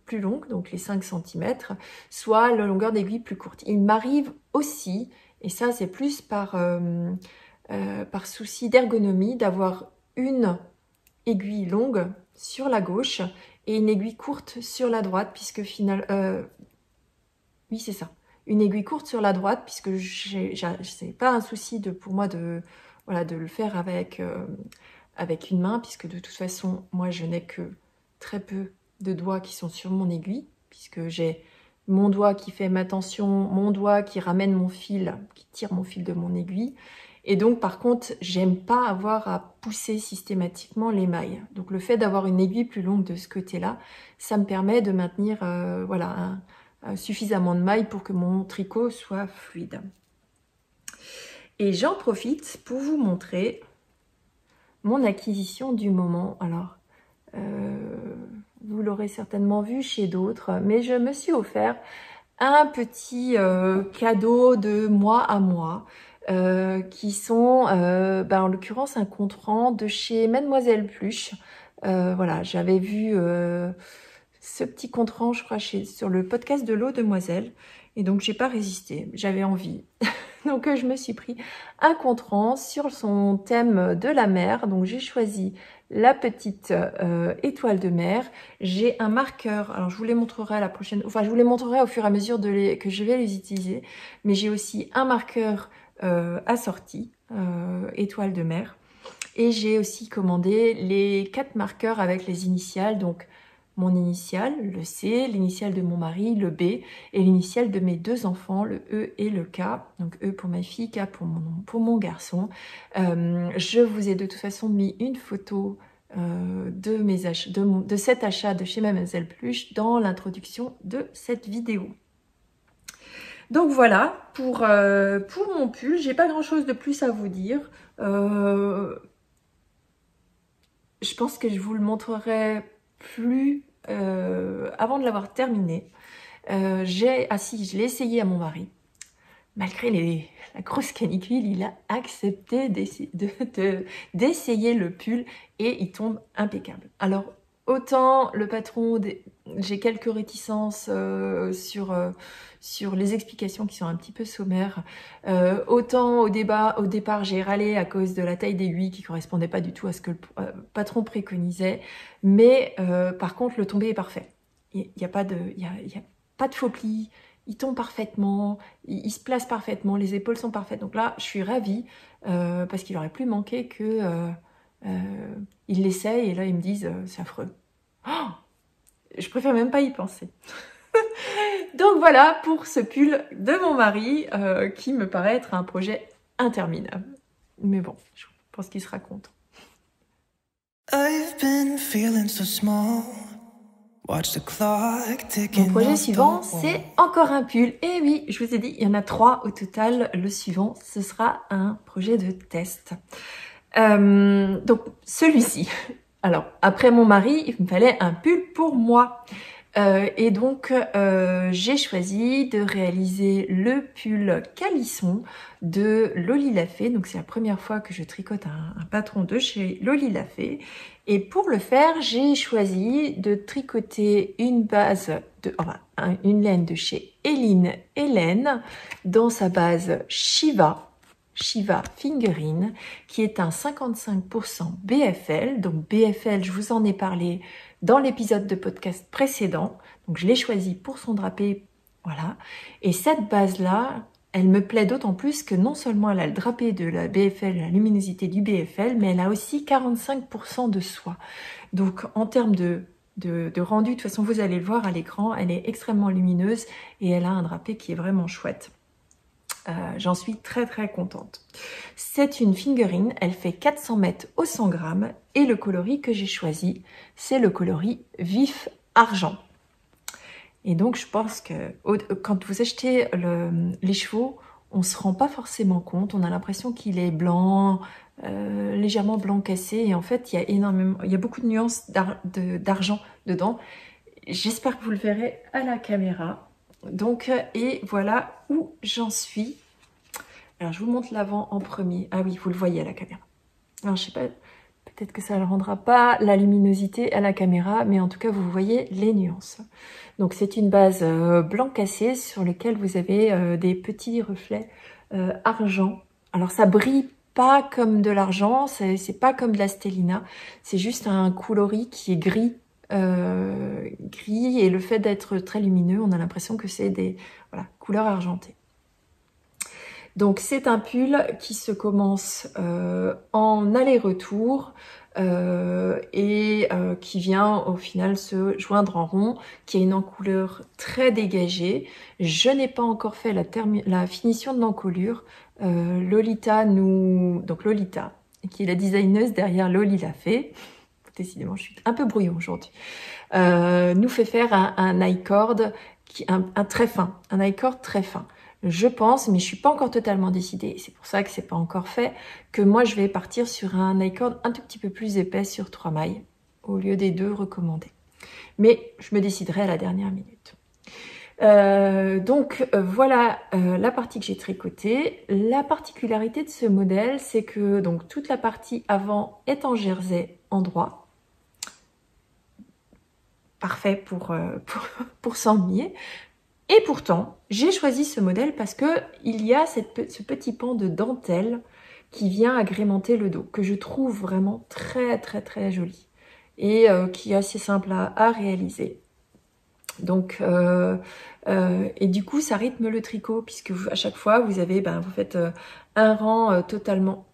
plus longue, donc les 5 cm, soit la longueur d'aiguille plus courte. Il m'arrive aussi, et ça c'est plus par souci d'ergonomie, d'avoir une aiguille longue sur la gauche et une aiguille courte sur la droite, puisque oui c'est ça, une aiguille courte sur la droite, puisque c'est pas un souci pour moi de le faire avec une main, puisque de toute façon moi je n'ai que très peu de doigts qui sont sur mon aiguille, puisque j'ai mon doigt qui fait ma tension, mon doigt qui ramène mon fil, qui tire mon fil de mon aiguille. Et donc, par contre, j'aime pas avoir à pousser systématiquement l'émail. Donc, le fait d'avoir une aiguille plus longue de ce côté-là, ça me permet de maintenir suffisamment de mailles pour que mon tricot soit fluide. Et j'en profite pour vous montrer mon acquisition du moment. Alors, vous l'aurez certainement vu chez d'autres, mais je me suis offert un petit cadeau de moi à moi. Qui sont en l'occurrence un compte-rend de chez Mademoiselle Pluche. Voilà, j'avais vu ce petit compte-rend, je crois, sur le podcast de l'eau Demoiselle, et donc j'ai pas résisté, j'avais envie. Donc je me suis pris un compte-rend sur son thème de la mer. Donc j'ai choisi la petite étoile de mer. J'ai un marqueur, alors je vous les montrerai à la prochaine, enfin je vous les montrerai au fur et à mesure que je vais les utiliser, mais j'ai aussi un marqueur assorti, étoile de mer, et j'ai aussi commandé les 4 marqueurs avec les initiales, donc mon initiale, le C, l'initiale de mon mari, le B, et l'initiale de mes 2 enfants, le E et le K, donc E pour ma fille, K pour mon garçon. Je vous ai de toute façon mis une photo de cet achat de chez Mademoiselle Pluche dans l'introduction de cette vidéo. Donc voilà, pour mon pull, j'ai pas grand chose de plus à vous dire. Je pense que je vous le montrerai plus avant de l'avoir terminé. Je l'ai essayé à mon mari. Malgré la grosse canicule, il a accepté d'essayer le pull et il tombe impeccable. Alors, autant le patron, j'ai quelques réticences sur les explications qui sont un petit peu sommaires. Autant au départ, j'ai râlé à cause de la taille d'aiguille qui correspondait pas du tout à ce que le patron préconisait. Mais par contre, le tombé est parfait. Il n'y a pas de faux plis. Il tombe parfaitement, il se place parfaitement, les épaules sont parfaites. Donc là, je suis ravie parce qu'il aurait plus manqué que ils l'essayent et là ils me disent c'est affreux. Oh, je préfère même pas y penser. Donc voilà pour ce pull de mon mari qui me paraît être un projet interminable. Mais bon, je pense qu'il sera content. I've been feeling so small. Watch the clock ticking. Mon projet suivant, c'est encore un pull. Et oui, je vous ai dit, il y en a 3 au total. Le suivant, ce sera un projet de test. Donc celui-ci. Alors, après mon mari, il me fallait un pull pour moi. Et donc j'ai choisi de réaliser le pull calisson de Loli Lafay. Donc c'est la première fois que je tricote un patron de chez Loli Lafay. Et pour le faire, j'ai choisi de tricoter une base une laine de chez Eline Hélène dans sa base Shiva Fingering, qui est un 55% BFL. Donc BFL, je vous en ai parlé dans l'épisode de podcast précédent. Donc je l'ai choisi pour son drapé, voilà. Et cette base-là, elle me plaît d'autant plus que non seulement elle a le drapé de la BFL, la luminosité du BFL, mais elle a aussi 45% de soie. Donc en termes de rendu, de toute façon vous allez le voir à l'écran, elle est extrêmement lumineuse et elle a un drapé qui est vraiment chouette. J'en suis très très contente. C'est une fingering, elle fait 400 mètres au 100 grammes et le coloris que j'ai choisi, c'est le coloris vif argent. Et donc je pense que quand vous achetez les chevaux, on ne se rend pas forcément compte, on a l'impression qu'il est blanc, légèrement blanc cassé, et en fait il y a beaucoup de nuances d'argent dedans. J'espère que vous le verrez à la caméra. Donc, et voilà où j'en suis. Alors, je vous montre l'avant en premier. Ah oui, vous le voyez à la caméra. Alors, je sais pas, peut-être que ça ne rendra pas la luminosité à la caméra, mais en tout cas, vous voyez les nuances. Donc, c'est une base blanc cassé sur lequel vous avez des petits reflets argent. Alors, ça brille pas comme de l'argent, c'est pas comme de la stellina, c'est juste un coloris qui est gris. Gris, et le fait d'être très lumineux, on a l'impression que c'est des couleurs argentées. Donc c'est un pull qui se commence en aller-retour et qui vient au final se joindre en rond, qui a une encouleur très dégagée. Je n'ai pas encore fait la finition de l'encolure. Lolita, qui est la designeuse derrière Loli Lafay, décidément, je suis un peu brouillon aujourd'hui, nous fait faire un I-cord, un très fin, un I-cord très fin. Je pense, mais je suis pas encore totalement décidée, c'est pour ça que c'est pas encore fait, que moi je vais partir sur un I-cord un tout petit peu plus épais sur 3 mailles, au lieu des 2 recommandés. Mais je me déciderai à la dernière minute. Donc voilà la partie que j'ai tricotée. La particularité de ce modèle, c'est que donc toute la partie avant est en jersey endroit. Parfait pour s'ennuyer. Et pourtant, j'ai choisi ce modèle parce que il y a ce petit pan de dentelle qui vient agrémenter le dos, que je trouve vraiment très très très joli et qui est assez simple à réaliser. Donc, et du coup, ça rythme le tricot puisque à chaque fois, vous avez, vous faites un rang totalement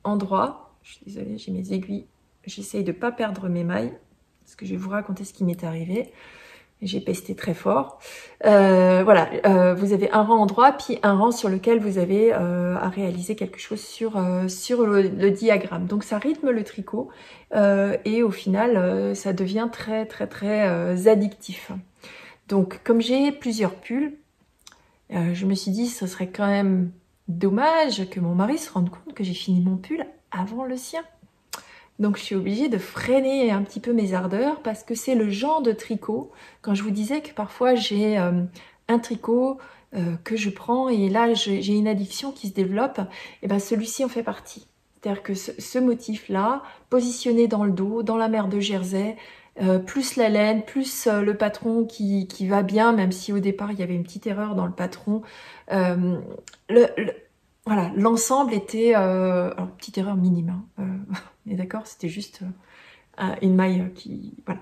endroit. Je suis désolée, j'ai mes aiguilles. J'essaye de ne pas perdre mes mailles. Parce que je vais vous raconter ce qui m'est arrivé. J'ai pesté très fort. Voilà, vous avez un rang endroit, puis un rang sur lequel vous avez à réaliser quelque chose sur le diagramme. Donc ça rythme le tricot et au final, ça devient très très très addictif. Donc comme j'ai plusieurs pulls, je me suis dit ce serait quand même dommage que mon mari se rende compte que j'ai fini mon pull avant le sien. Donc je suis obligée de freiner un petit peu mes ardeurs parce que c'est le genre de tricot, quand je vous disais que parfois j'ai un tricot que je prends et là j'ai une addiction qui se développe, et ben celui-ci en fait partie. C'est-à-dire que ce motif-là, positionné dans le dos, dans la mer de jersey, plus la laine, plus le patron qui va bien, même si au départ il y avait une petite erreur dans le patron, voilà, l'ensemble était... alors, petite erreur minime, on est d'accord, c'était juste une maille qui... Voilà,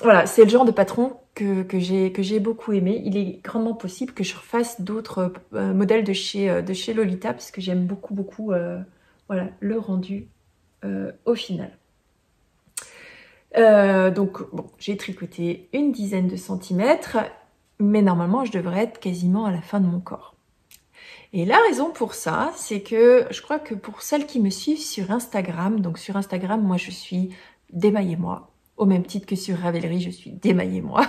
voilà, c'est le genre de patron que j'ai beaucoup aimé. Il est grandement possible que je refasse d'autres modèles de chez Lolita, parce que j'aime beaucoup, voilà, le rendu au final. Donc, bon, j'ai tricoté une dizaine de centimètres, mais normalement, je devrais être quasiment à la fin de mon corps. Et la raison pour ça, c'est que je crois que pour celles qui me suivent sur Instagram, donc sur Instagram, moi je suis Démaillez-moi au même titre que sur Ravelry, je suis démaillée moi.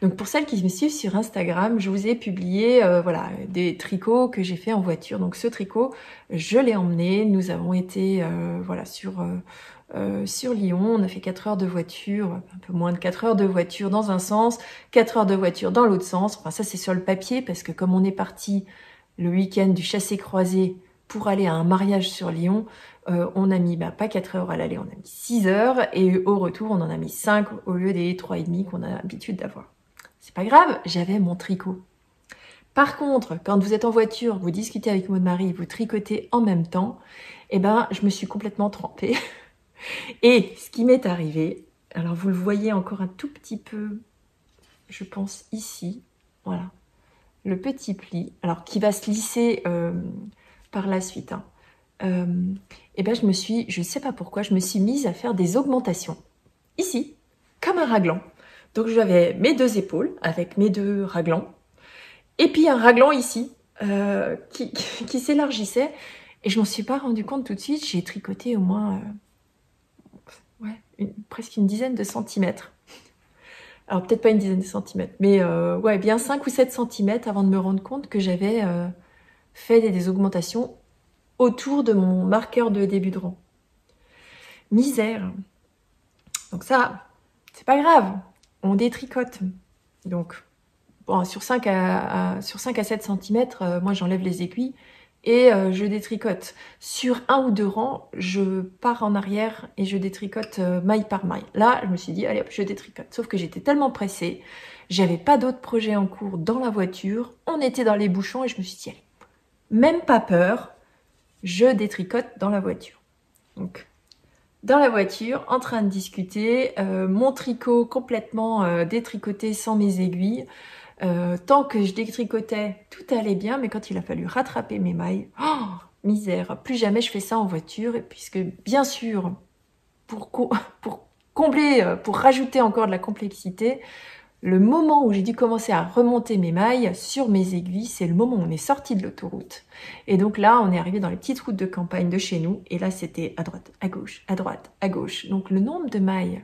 Donc pour celles qui me suivent sur Instagram, je vous ai publié voilà, des tricots que j'ai fait en voiture. Donc ce tricot, je l'ai emmené, nous avons été voilà, sur Lyon, on a fait 4 heures de voiture, un peu moins de 4 heures de voiture dans un sens, 4 heures de voiture dans l'autre sens. Enfin ça c'est sur le papier parce que comme on est parti le week-end du chassé-croisé pour aller à un mariage sur Lyon, on a mis pas 4 heures à l'aller, on a mis 6 heures et au retour on en a mis 5 au lieu des 3,5 qu'on a l'habitude d'avoir. C'est pas grave, j'avais mon tricot. Par contre, quand vous êtes en voiture, vous discutez avec votre mari, vous tricotez en même temps, eh ben je me suis complètement trempée. Et ce qui m'est arrivé, alors vous le voyez encore un tout petit peu, je pense ici, voilà, le petit pli, alors qui va se lisser par la suite. Hein. Et ben je sais pas pourquoi, je me suis mise à faire des augmentations, ici, comme un raglan. Donc j'avais mes 2 épaules avec mes 2 raglans, et puis un raglan ici, qui s'élargissait, et je m'en suis pas rendu compte tout de suite, j'ai tricoté au moins... presque une dizaine de centimètres. Alors peut-être pas une dizaine de centimètres, mais ouais, bien 5 ou 7 centimètres avant de me rendre compte que j'avais fait des augmentations autour de mon marqueur de début de rang. Misère. Donc ça, c'est pas grave, on détricote. Donc, bon, sur 5 à 7 centimètres, moi j'enlève les aiguilles, et je détricote. Sur 1 ou 2 rangs, je pars en arrière et je détricote maille par maille. Là, je me suis dit, allez hop, je détricote. Sauf que j'étais tellement pressée, j'avais pas d'autres projets en cours dans la voiture, on était dans les bouchons et je me suis dit, allez, même pas peur, je détricote dans la voiture. Donc, dans la voiture, en train de discuter, mon tricot complètement détricoté sans mes aiguilles. Tant que je détricotais, tout allait bien, mais quand il a fallu rattraper mes mailles, oh, misère, plus jamais je fais ça en voiture, puisque bien sûr, pour combler, pour rajouter encore de la complexité, le moment où j'ai dû commencer à remonter mes mailles sur mes aiguilles, c'est le moment où on est sorti de l'autoroute. Et donc là, on est arrivé dans les petites routes de campagne de chez nous, et là c'était à droite, à gauche, à droite, à gauche. Donc le nombre de mailles,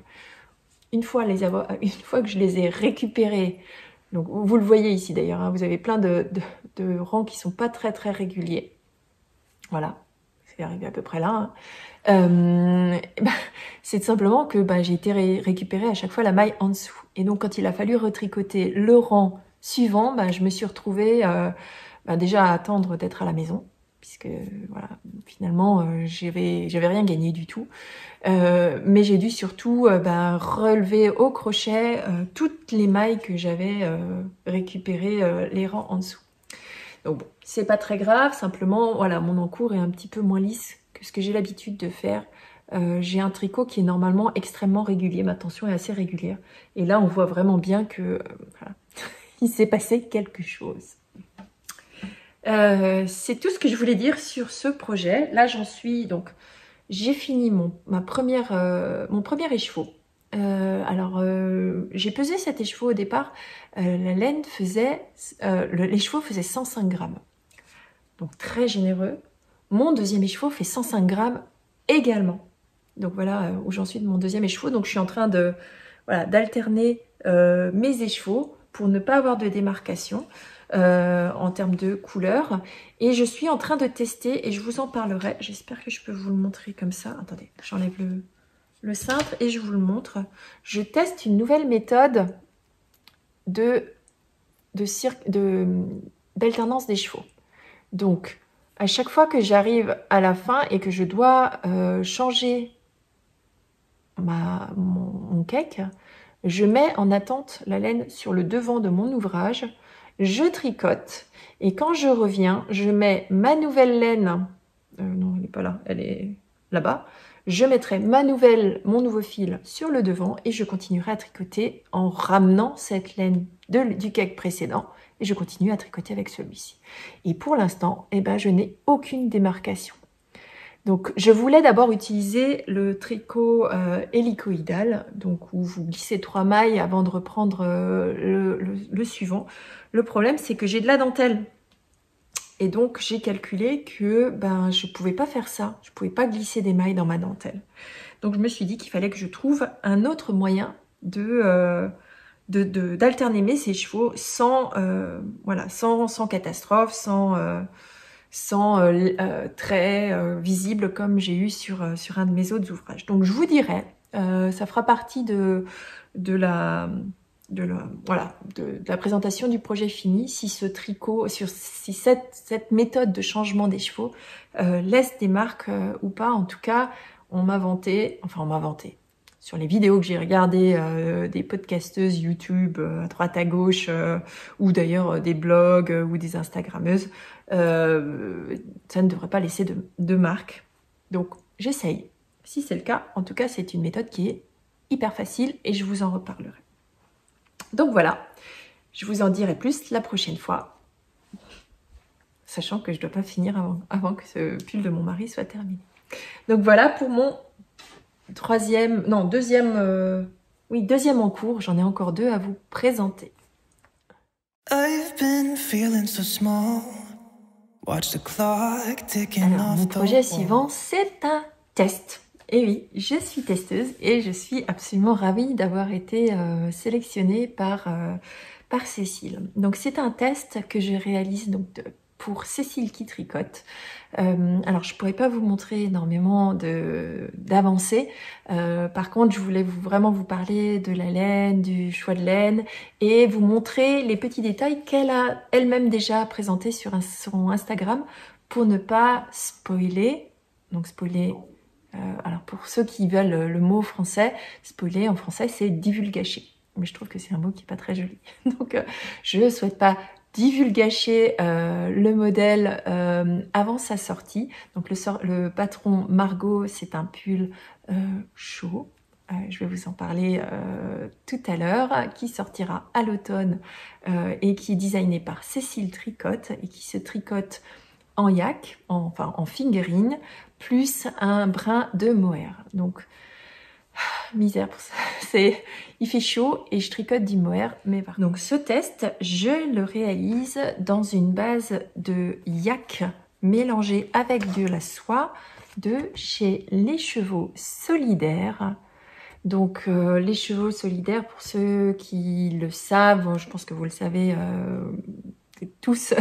une fois que je les ai récupérées, donc vous le voyez ici d'ailleurs, hein, vous avez plein de rangs qui sont pas très très réguliers. Voilà, c'est arrivé à peu près là. Hein. C'est simplement que j'ai été récupérer à chaque fois la maille en dessous. Et donc quand il a fallu retricoter le rang suivant, je me suis retrouvée déjà à attendre d'être à la maison, puisque voilà, finalement j'avais rien gagné du tout. Mais j'ai dû surtout relever au crochet toutes les mailles que j'avais récupérées les rangs en dessous. Donc bon, c'est pas très grave, simplement voilà, mon encours est un petit peu moins lisse que ce que j'ai l'habitude de faire. J'ai un tricot qui est normalement extrêmement régulier, ma tension est assez régulière. Et là, on voit vraiment bien que voilà, il s'est passé quelque chose. C'est tout ce que je voulais dire sur ce projet. Là, j'en suis donc... J'ai fini mon premier écheveau. J'ai pesé cet écheveau au départ. La laine faisait... l'écheveau faisait 105 grammes. Donc très généreux. Mon deuxième écheveau fait 105 grammes également. Donc voilà où j'en suis de mon deuxième écheveau. Donc je suis en train de d'alterner mes écheveaux pour ne pas avoir de démarcation en termes de couleur. Et je suis en train de tester et je vous en parlerai. J'espère que je peux vous le montrer comme ça. Attendez, j'enlève le cintre et je vous le montre. Je teste une nouvelle méthode d'alternance des chevaux. Donc, à chaque fois que j'arrive à la fin et que je dois changer mon cake, je mets en attente la laine sur le devant de mon ouvrage, je tricote et quand je reviens, je mets ma nouvelle laine, non elle n'est pas là, elle est là-bas, je mettrai mon nouveau fil sur le devant et je continuerai à tricoter en ramenant cette laine du cake précédent et je continue à tricoter avec celui-ci. Et pour l'instant, je n'ai aucune démarcation. Donc, je voulais d'abord utiliser le tricot hélicoïdal, donc où vous glissez 3 mailles avant de reprendre le suivant. Le problème, c'est que j'ai de la dentelle. Et donc, j'ai calculé que je ne pouvais pas faire ça. Je ne pouvais pas glisser des mailles dans ma dentelle. Donc je me suis dit qu'il fallait que je trouve un autre moyen d'alterner ces chevaux sans, voilà, sans catastrophe, sans trait visible comme j'ai eu sur un de mes autres ouvrages. Donc je vous dirai, ça fera partie de la présentation du projet fini, si ce tricot, si cette méthode de changement des chevaux laisse des marques ou pas. En tout cas, on m'a vanté, sur les vidéos que j'ai regardées des podcasteuses YouTube à droite à gauche, ou d'ailleurs des blogs ou des Instagrammeuses, ça ne devrait pas laisser de marques. Donc j'essaye. Si c'est le cas, en tout cas, c'est une méthode qui est hyper facile et je vous en reparlerai. Donc voilà, je vous en dirai plus la prochaine fois, sachant que je ne dois pas finir avant que ce pull de mon mari soit terminé. Donc voilà pour mon deuxième en cours. J'en ai encore 2 à vous présenter. Alors, mon projet suivant, c'est un test. Et oui, je suis testeuse et je suis absolument ravie d'avoir été sélectionnée par Cécile. Donc c'est un test que je réalise pour Cécile qui tricote. Alors je pourrais pas vous montrer énormément d'avancées. Par contre, je voulais vraiment vous parler de la laine, du choix de laine et vous montrer les petits détails qu'elle a elle-même déjà présentés sur son Instagram pour ne pas spoiler. Donc spoiler. Alors pour ceux qui veulent le mot français, spoiler en français c'est divulgacher. Mais je trouve que c'est un mot qui n'est pas très joli. Donc je ne souhaite pas divulgacher le modèle avant sa sortie. Donc le patron Margot, c'est un pull chaud. Je vais vous en parler tout à l'heure, qui sortira à l'automne et qui est designé par Cécile Tricotte et qui se tricote en yak, en fingering, plus un brin de mohair. Donc, misère pour ça. Il fait chaud et je tricote du mohair. Donc ce test, je le réalise dans une base de yak mélangée avec de la soie de chez Les Chevaux Solidaires. Donc Les Chevaux Solidaires, pour ceux qui le savent, je pense que vous le savez tous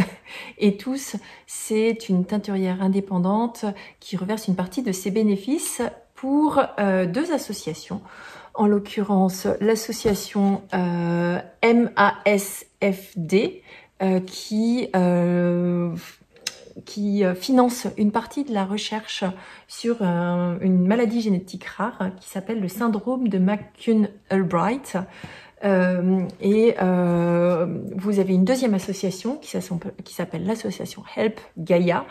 et tous, c'est une teinturière indépendante qui reverse une partie de ses bénéfices pour 2 associations. En l'occurrence, l'association MASFD qui finance une partie de la recherche sur une maladie génétique rare qui s'appelle le syndrome de McCune-Albright. Vous avez une deuxième association qui s'appelle l'association Help Gaia,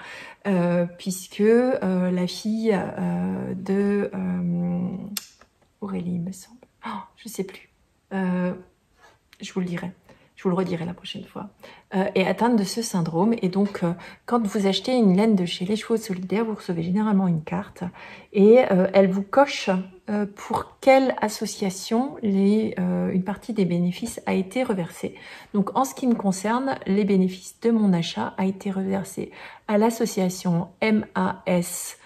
puisque la fille de Aurélie, il me semble, je sais plus, je vous le dirai. Je vous le redirai la prochaine fois, est atteinte de ce syndrome. Et donc, quand vous achetez une laine de chez Les Chevaux Solidaires, vous recevez généralement une carte et elle vous coche pour quelle association une partie des bénéfices a été reversée. Donc, en ce qui me concerne, les bénéfices de mon achat a été reversé à l'association MASFD,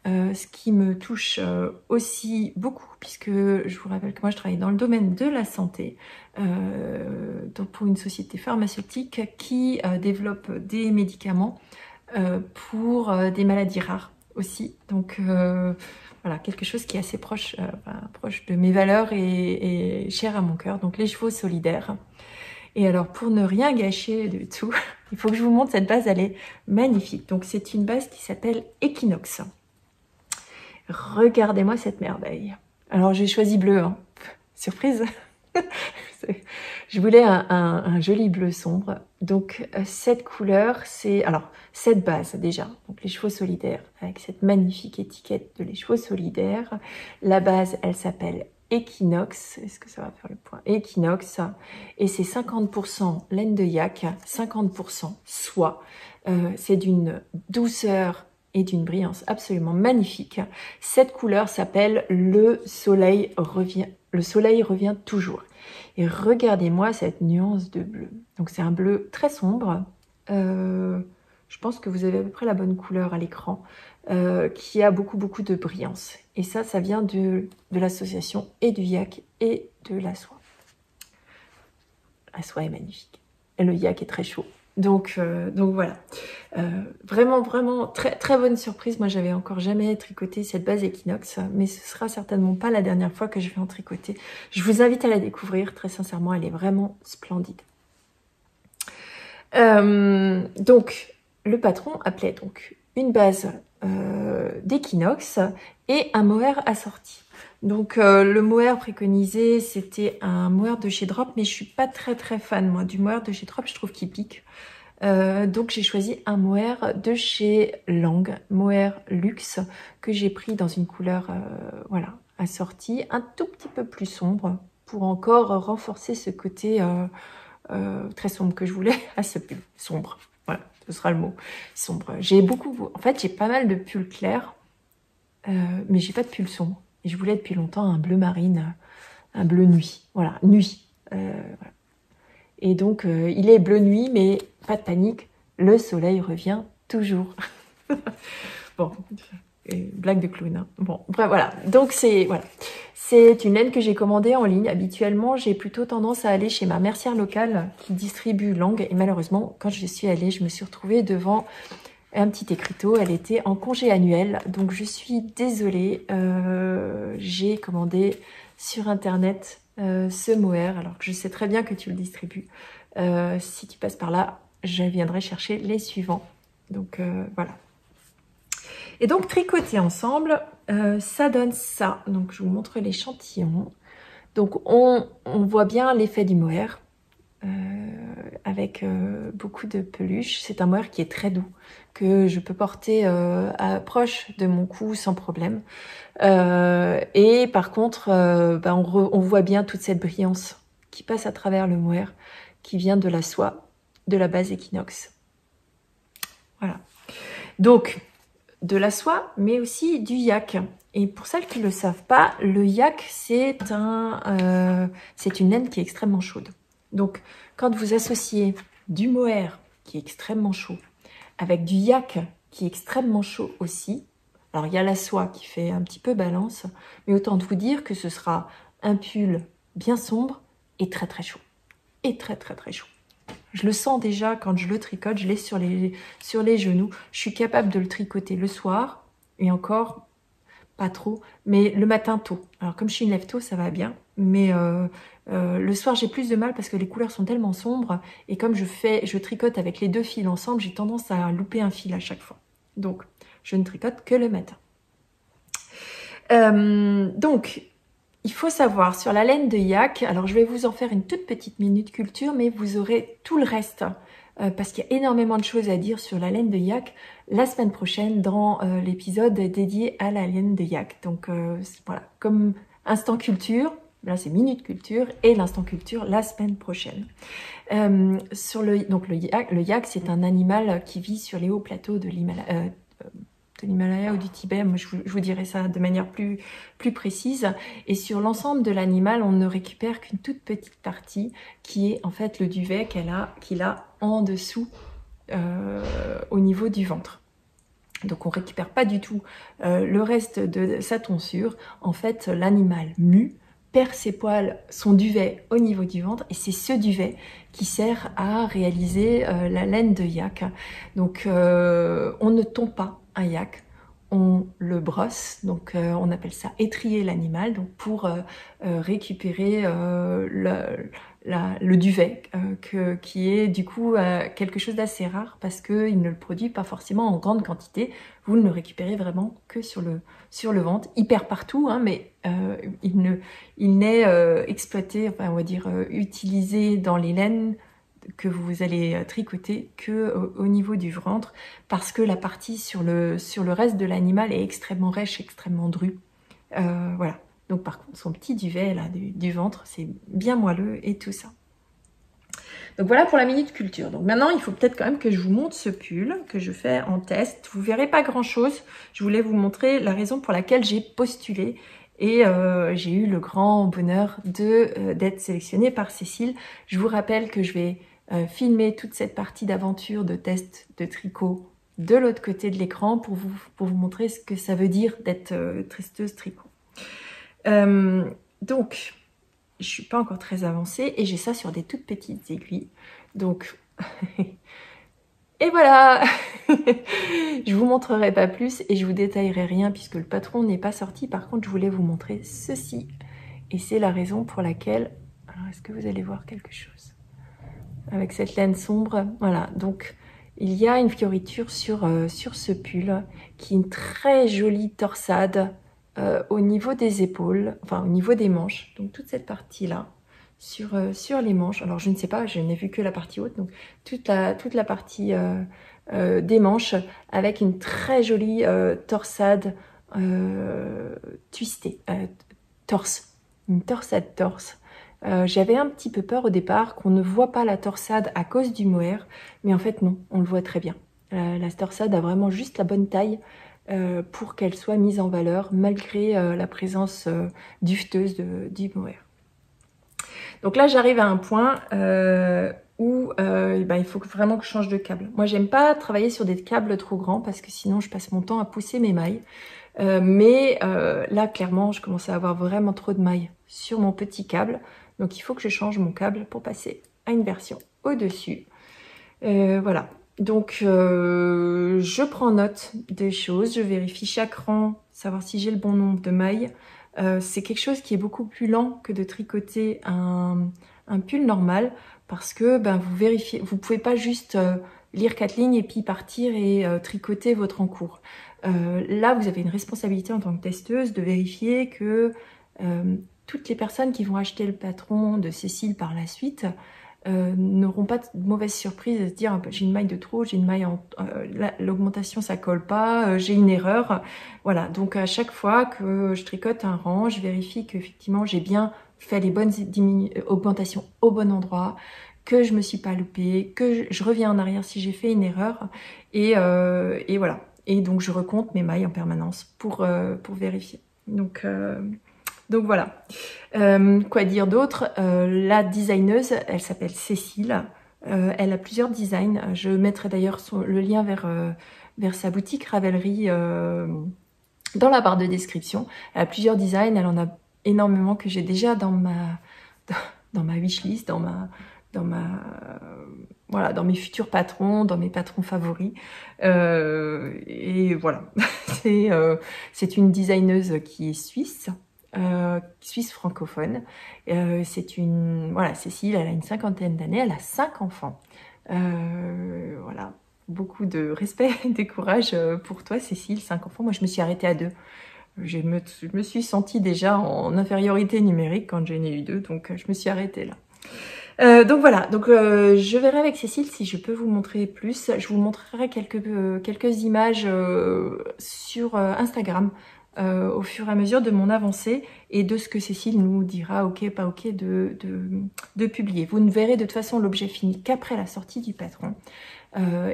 ce qui me touche aussi beaucoup, puisque je vous rappelle que moi je travaille dans le domaine de la santé, donc pour une société pharmaceutique qui développe des médicaments pour des maladies rares aussi. Donc voilà, quelque chose qui est assez proche de mes valeurs et cher à mon cœur, donc Les Chevaux Solidaires. Et alors, pour ne rien gâcher du tout, il faut que je vous montre cette base, elle est magnifique. Donc c'est une base qui s'appelle Equinox. Regardez-moi cette merveille. Alors j'ai choisi bleu, hein. Surprise. Je voulais un joli bleu sombre. Donc cette couleur, cette base déjà. Donc Les Chevaux Solidaires avec cette magnifique étiquette de Les Chevaux Solidaires. La base, elle s'appelle Equinox. Est-ce que ça va faire le point? Equinox. Et c'est 50% laine de yak, 50% soie. C'est d'une douceur et d'une brillance absolument magnifique. Cette couleur s'appelle Le Soleil revient toujours. Et regardez-moi cette nuance de bleu. Donc c'est un bleu très sombre. Je pense que vous avez à peu près la bonne couleur à l'écran. qui a beaucoup de brillance. Et ça vient de l'association et du yak et de la soie. La soie est magnifique. Et le yak est très chaud. Donc voilà. Vraiment très bonne surprise. Moi, j'avais encore jamais tricoté cette base Equinox, mais ce sera certainement pas la dernière fois que je vais en tricoter. Je vous invite à la découvrir. Très sincèrement, elle est vraiment splendide. Donc, le patron appelait donc une base d'Equinox et un mohair assorti. Donc le mohair préconisé, c'était un mohair de chez Drop, mais je suis pas très fan moi du mohair de chez Drop, je trouve qu'il pique. Donc j'ai choisi un mohair de chez Lang, mohair luxe, que j'ai pris dans une couleur voilà, assortie, un tout petit peu plus sombre, pour encore renforcer ce côté très sombre que je voulais à ce pull, sombre. Voilà, ce sera le mot, sombre. J'ai en fait j'ai pas mal de pulls clairs, mais j'ai pas de pull sombre. Et je voulais depuis longtemps un bleu marine, un bleu nuit. Voilà, nuit. Voilà. Et donc, il est bleu nuit, mais pas de panique. Le soleil revient toujours. Bon, blague de clown. Hein. Bon, bref, voilà. Donc, voilà. C'est une laine que j'ai commandée en ligne. Habituellement, j'ai plutôt tendance à aller chez ma mercière locale qui distribue Lang. Et malheureusement, quand je suis allée, je me suis retrouvée devant un petit écriteau, elle était en congé annuel, donc je suis désolée, j'ai commandé sur internet ce mohair, alors que je sais très bien que tu le distribues. Si tu passes par là, je viendrai chercher les suivants. Donc voilà. Et donc tricoter ensemble, ça donne ça. Donc je vous montre l'échantillon. Donc on voit bien l'effet du mohair. Avec beaucoup de peluche. C'est un mohair qui est très doux, que je peux porter proche de mon cou sans problème. Et par contre, on voit bien toute cette brillance qui passe à travers le mohair, qui vient de la soie, de la base Equinox. Voilà. Donc, de la soie, mais aussi du yak. Et pour celles qui ne le savent pas, le yak, c'est une laine qui est extrêmement chaude. Donc, quand vous associez du mohair, qui est extrêmement chaud, avec du yak, qui est extrêmement chaud aussi, alors il y a la soie qui fait un petit peu balance, mais autant de vous dire que ce sera un pull bien sombre et très chaud. Et très chaud. Je le sens déjà quand je le tricote, je l'ai sur les genoux. Je suis capable de le tricoter le soir, et encore pas trop, mais le matin tôt. Alors comme je suis une lève tôt, ça va bien, mais le soir j'ai plus de mal parce que les couleurs sont tellement sombres, et comme je tricote avec les deux fils ensemble, j'ai tendance à louper un fil à chaque fois. Donc je ne tricote que le matin. Donc il faut savoir sur la laine de yak, alors je vais vous en faire une toute petite minute culture, mais vous aurez tout le reste parce qu'il y a énormément de choses à dire sur la laine de yak la semaine prochaine dans l'épisode dédié à la laine de yak. Donc voilà, comme instant culture, là c'est minute culture, et l'instant culture la semaine prochaine. Donc le yak, c'est un animal qui vit sur les hauts plateaux de l'Himalaya ou du Tibet, moi je vous dirai ça de manière plus précise. Et sur l'ensemble de l'animal, on ne récupère qu'une toute petite partie qui est en fait le duvet qu'il a en dessous au niveau du ventre. Donc on récupère pas du tout le reste de sa tonsure. En fait, l'animal mue, perd ses poils, son duvet au niveau du ventre, et c'est ce duvet qui sert à réaliser la laine de yak. Donc on ne tombe pas un yak, on le brosse, donc on appelle ça étrier l'animal, donc pour récupérer le duvet, qui est du coup quelque chose d'assez rare parce qu'il ne le produit pas forcément en grande quantité. Vous ne le récupérez vraiment que sur le ventre. Il perd partout, hein, mais il n'est exploité, enfin on va dire utilisé dans les laines que vous allez tricoter que au niveau du ventre, parce que la partie sur le reste de l'animal est extrêmement rêche, extrêmement drue. Voilà. Donc par contre, son petit duvet là du ventre, c'est bien moelleux et tout ça. Donc voilà pour la minute culture. Donc maintenant, il faut peut-être quand même que je vous montre ce pull que je fais en test. Vous verrez pas grand-chose. Je voulais vous montrer la raison pour laquelle j'ai postulé. Et j'ai eu le grand bonheur d'être sélectionnée par Cécile. Je vous rappelle que je vais filmer toute cette partie d'aventure de test de tricot de l'autre côté de l'écran pour vous montrer ce que ça veut dire d'être tristeuse tricot. Donc, je suis pas encore très avancée et j'ai ça sur des toutes petites aiguilles. Donc, et voilà. Je vous montrerai pas plus et je vous détaillerai rien puisque le patron n'est pas sorti. Par contre, je voulais vous montrer ceci. Et c'est la raison pour laquelle... Alors, est-ce que vous allez voir quelque chose? Avec cette laine sombre, voilà. Donc, il y a une fioriture sur ce pull qui est une très jolie torsade au niveau des épaules, enfin au niveau des manches. Donc, toute cette partie-là. Sur les manches. Alors je ne sais pas, je n'ai vu que la partie haute, donc toute la partie des manches avec une très jolie torsade twistée, une torsade torse. J'avais un petit peu peur au départ qu'on ne voit pas la torsade à cause du mohair, mais en fait non, on le voit très bien. La torsade a vraiment juste la bonne taille pour qu'elle soit mise en valeur malgré la présence duveteuse du mohair. Donc là, j'arrive à un point où il faut vraiment que je change de câble. Moi, j'aime pas travailler sur des câbles trop grands parce que sinon, je passe mon temps à pousser mes mailles. Là, clairement, je commence à avoir vraiment trop de mailles sur mon petit câble. Donc, il faut que je change mon câble pour passer à une version au-dessus. Voilà. Donc, je prends note des choses. Je vérifie chaque rang, savoir si j'ai le bon nombre de mailles. C'est quelque chose qui est beaucoup plus lent que de tricoter un pull normal parce que vous vérifiez, vous pouvez pas juste lire 4 lignes et puis partir et tricoter votre en cours. Là, vous avez une responsabilité en tant que testeuse de vérifier que toutes les personnes qui vont acheter le patron de Cécile par la suite n'auront pas de mauvaise surprise de se dire j'ai une maille de trop, j'ai une maille l'augmentation ça colle pas, j'ai une erreur. Voilà, donc à chaque fois que je tricote un rang, je vérifie qu'effectivement j'ai bien fait les bonnes augmentations au bon endroit, que je me suis pas loupée, que je reviens en arrière si j'ai fait une erreur et voilà. Et donc je recompte mes mailles en permanence pour vérifier. Donc voilà. Quoi dire d'autre? La designeuse, elle s'appelle Cécile. Elle a plusieurs designs. Je mettrai d'ailleurs le lien vers sa boutique Ravelry dans la barre de description. Elle a plusieurs designs. Elle en a énormément que j'ai déjà dans ma wishlist, dans mes futurs patrons, dans mes patrons favoris. Et voilà. C'est une designeuse qui est suisse. Suisse francophone. Cécile, elle a une 50aine d'années, elle a 5 enfants. Voilà, beaucoup de respect et de courage pour toi, Cécile, 5 enfants. Moi, je me suis arrêtée à 2. Je me suis sentie déjà en infériorité numérique quand j'en ai eu 2, donc je me suis arrêtée là. Donc voilà, je verrai avec Cécile si je peux vous montrer plus. Je vous montrerai quelques images sur Instagram au fur et à mesure de mon avancée et de ce que Cécile nous dira, ok, pas ok, de publier. Vous ne verrez de toute façon l'objet fini qu'après la sortie du patron.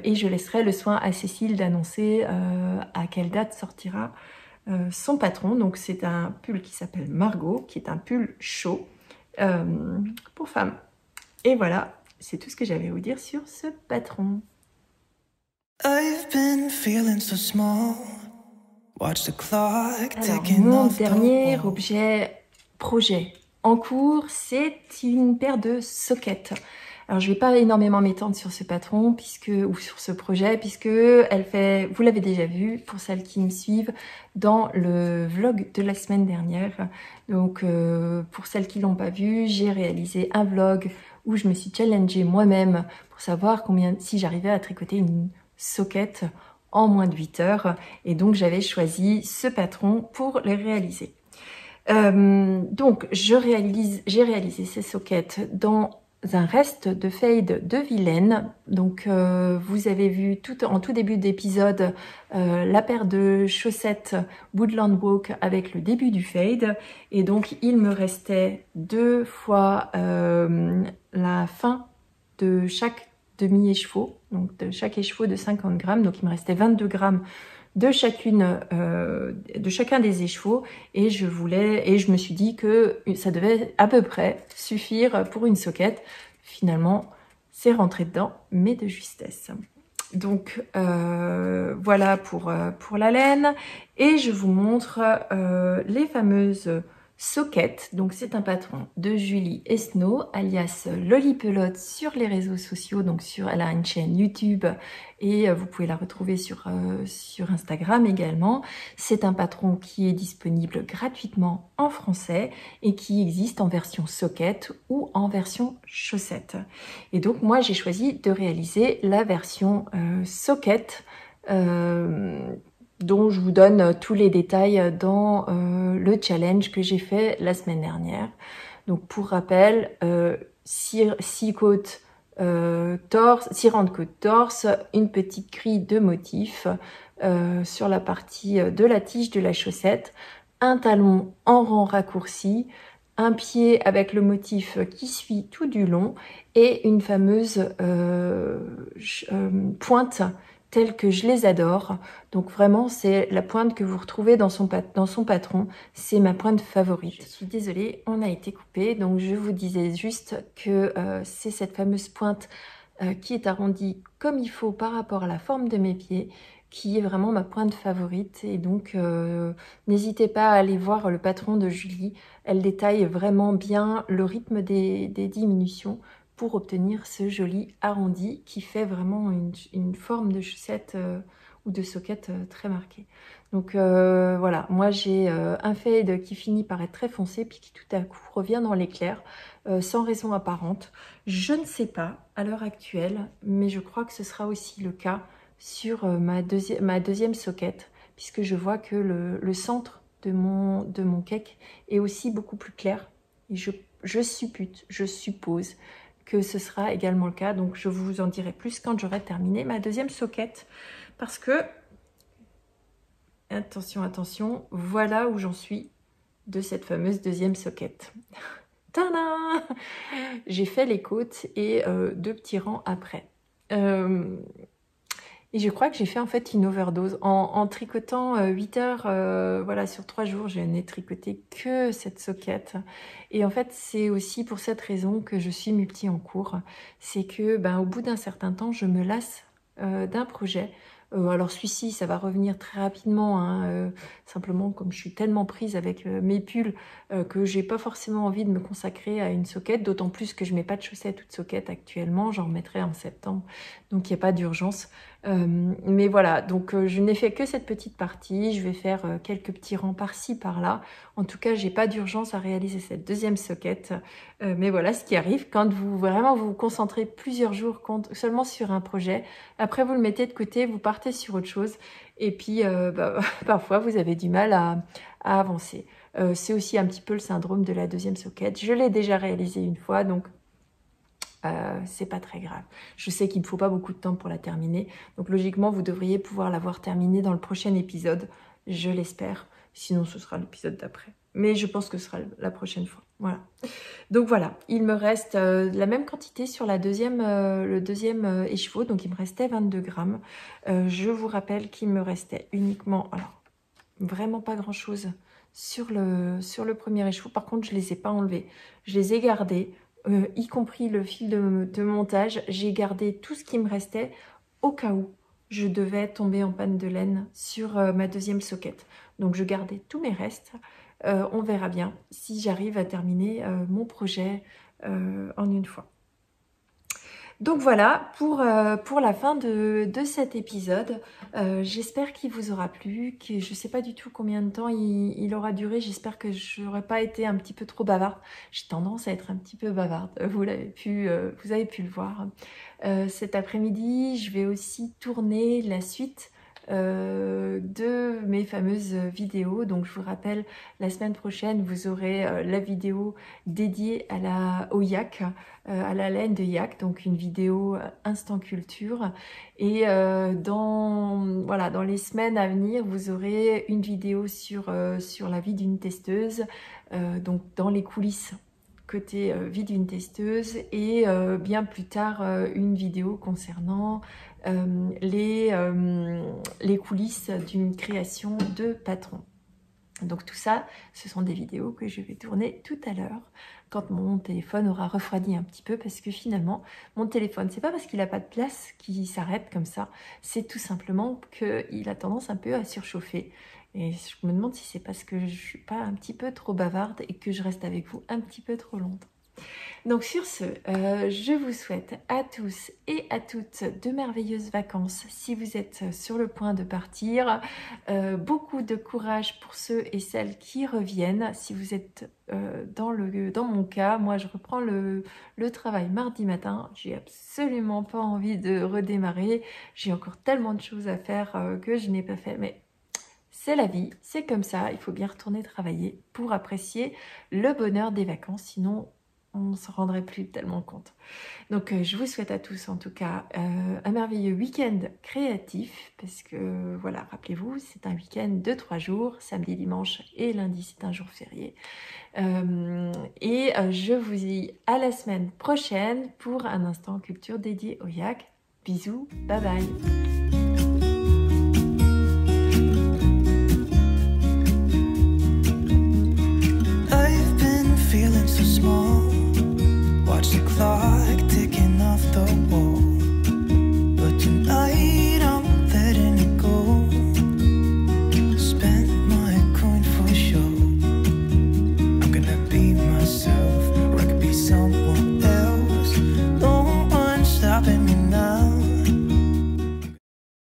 Et je laisserai le soin à Cécile d'annoncer à quelle date sortira son patron. Donc c'est un pull qui s'appelle Margot, qui est un pull chaud pour femmes. Et voilà, c'est tout ce que j'avais à vous dire sur ce patron. I've been feeling so small. Watch the clock Alors, ticking mon off the dernier wall. projet en cours, c'est une paire de sockets. Alors, je vais pas énormément m'étendre sur ce patron ou sur ce projet, puisque vous l'avez déjà vu pour celles qui me suivent dans le vlog de la semaine dernière. Donc, pour celles qui l'ont pas vu, j'ai réalisé un vlog où je me suis challengée moi-même pour savoir si j'arrivais à tricoter une socket en moins de 8 heures. Et donc, j'avais choisi ce patron pour le réaliser. Donc, j'ai réalisé ces sockets dans un reste de fade de Vilaine. Donc, vous avez vu en tout début d'épisode la paire de chaussettes Woodland Walk avec le début du fade. Et donc, il me restait 2 fois la fin de chaque demi-écheveau, donc de chaque écheveau de 50 grammes. Donc, il me restait 22 grammes de chacun des écheveaux et je me suis dit que ça devait à peu près suffire pour une socket. Finalement, c'est rentré dedans, mais de justesse. Donc voilà pour la laine. Et je vous montre les fameuses soquettes. Donc c'est un patron de Julie Esnault, alias Lolipelote sur les réseaux sociaux. Donc elle a une chaîne YouTube et vous pouvez la retrouver sur Instagram également. C'est un patron qui est disponible gratuitement en français et qui existe en version soquette ou en version chaussette. Et donc moi j'ai choisi de réaliser la version soquette dont je vous donne tous les détails dans le challenge que j'ai fait la semaine dernière. Donc pour rappel, 6 côtes torse, 6 rangs de côte torse, une petite grille de motifs sur la partie de la tige de la chaussette, un talon en rang raccourci, un pied avec le motif qui suit tout du long et une fameuse pointe telle que je les adore. Donc vraiment, c'est la pointe que vous retrouvez dans son patron. C'est ma pointe favorite. Je suis désolée, on a été coupé. Donc je vous disais juste que c'est cette fameuse pointe qui est arrondie comme il faut par rapport à la forme de mes pieds, qui est vraiment ma pointe favorite. Et donc n'hésitez pas à aller voir le patron de Julie. Elle détaille vraiment bien le rythme des diminutions pour obtenir ce joli arrondi qui fait vraiment une forme de chaussette ou de soquette très marquée. Donc voilà, moi j'ai un fade qui finit par être très foncé puis qui tout à coup revient dans l'éclair sans raison apparente. Je ne sais pas à l'heure actuelle, mais je crois que ce sera aussi le cas sur ma deuxième soquette, puisque je vois que le centre de mon cake est aussi beaucoup plus clair. Et je suppose que ce sera également le cas. Donc je vous en dirai plus quand j'aurai terminé ma deuxième soquette. Parce que, attention, voilà où j'en suis de cette fameuse deuxième soquette. Tadam! J'ai fait les côtes et 2 petits rangs après. Et je crois que j'ai fait en fait une overdose. En tricotant 8 heures, voilà, sur 3 jours, je n'ai tricoté que cette soquette. Et en fait, c'est aussi pour cette raison que je suis multi en cours. C'est que, au bout d'un certain temps, je me lasse d'un projet. Alors celui-ci, ça va revenir très rapidement, hein, simplement comme je suis tellement prise avec mes pulls que j'ai pas forcément envie de me consacrer à une soquette, d'autant plus que je mets pas de chaussettes ou de soquettes actuellement, j'en remettrai en septembre, donc il n'y a pas d'urgence. Mais voilà, donc je n'ai fait que cette petite partie, je vais faire quelques petits rangs par-ci, par-là. En tout cas, j'ai pas d'urgence à réaliser cette deuxième soquette. Mais voilà ce qui arrive quand vous vous concentrez plusieurs jours seulement sur un projet. Après, vous le mettez de côté, vous partez sur autre chose. Et puis, parfois, vous avez du mal à avancer. C'est aussi un petit peu le syndrome de la deuxième soquette. Je l'ai déjà réalisé une fois, donc c'est pas très grave. Je sais qu'il ne faut pas beaucoup de temps pour la terminer. Donc logiquement, vous devriez pouvoir l'avoir terminée dans le prochain épisode. Je l'espère. Sinon, ce sera l'épisode d'après. Mais je pense que ce sera la prochaine fois. Voilà. Donc voilà, il me reste la même quantité sur le deuxième écheveau. Donc il me restait 22 grammes. Je vous rappelle qu'il me restait uniquement, alors vraiment pas grand chose sur le premier écheveau. Par contre, je les ai pas enlevés. Je les ai gardés. Y compris le fil de montage, j'ai gardé tout ce qui me restait au cas où je devais tomber en panne de laine sur ma deuxième soquette. Donc je gardais tous mes restes. On verra bien si j'arrive à terminer mon projet en une fois. Donc voilà pour la fin de cet épisode. J'espère qu'il vous aura plu, que je ne sais pas du tout combien de temps il aura duré. J'espère que je n'aurai pas été un petit peu trop bavarde. J'ai tendance à être un petit peu bavarde, vous avez pu le voir. Cet après-midi, je vais aussi tourner la suite de mes fameuses vidéos. Donc je vous rappelle, la semaine prochaine vous aurez la vidéo dédiée au yak, à la laine de yak, donc une vidéo instant culture. Et dans les semaines à venir, vous aurez une vidéo sur la vie d'une testeuse, donc dans les coulisses côté vie d'une testeuse, et bien plus tard une vidéo concernant les coulisses d'une création de patron. Donc tout ça, ce sont des vidéos que je vais tourner tout à l'heure quand mon téléphone aura refroidi un petit peu, parce que finalement, mon téléphone, c'est pas parce qu'il n'a pas de place qu'il s'arrête comme ça, c'est tout simplement qu'il a tendance un peu à surchauffer. Et je me demande si c'est parce que je suis pas un petit peu trop bavarde et que je reste avec vous un petit peu trop longtemps. Donc sur ce, je vous souhaite à tous et à toutes de merveilleuses vacances si vous êtes sur le point de partir. Beaucoup de courage pour ceux et celles qui reviennent. Si vous êtes dans mon cas, moi je reprends le travail mardi matin. J'ai absolument pas envie de redémarrer. J'ai encore tellement de choses à faire que je n'ai pas fait. Mais c'est la vie, c'est comme ça. Il faut bien retourner travailler pour apprécier le bonheur des vacances. Sinon, on ne s'en rendrait plus tellement compte. Donc je vous souhaite à tous en tout cas un merveilleux week-end créatif, parce que voilà, rappelez-vous, c'est un week-end de 3 jours, samedi, dimanche et lundi c'est un jour férié. Je vous dis à la semaine prochaine pour un instant culture dédié au yak. Bisous, bye bye.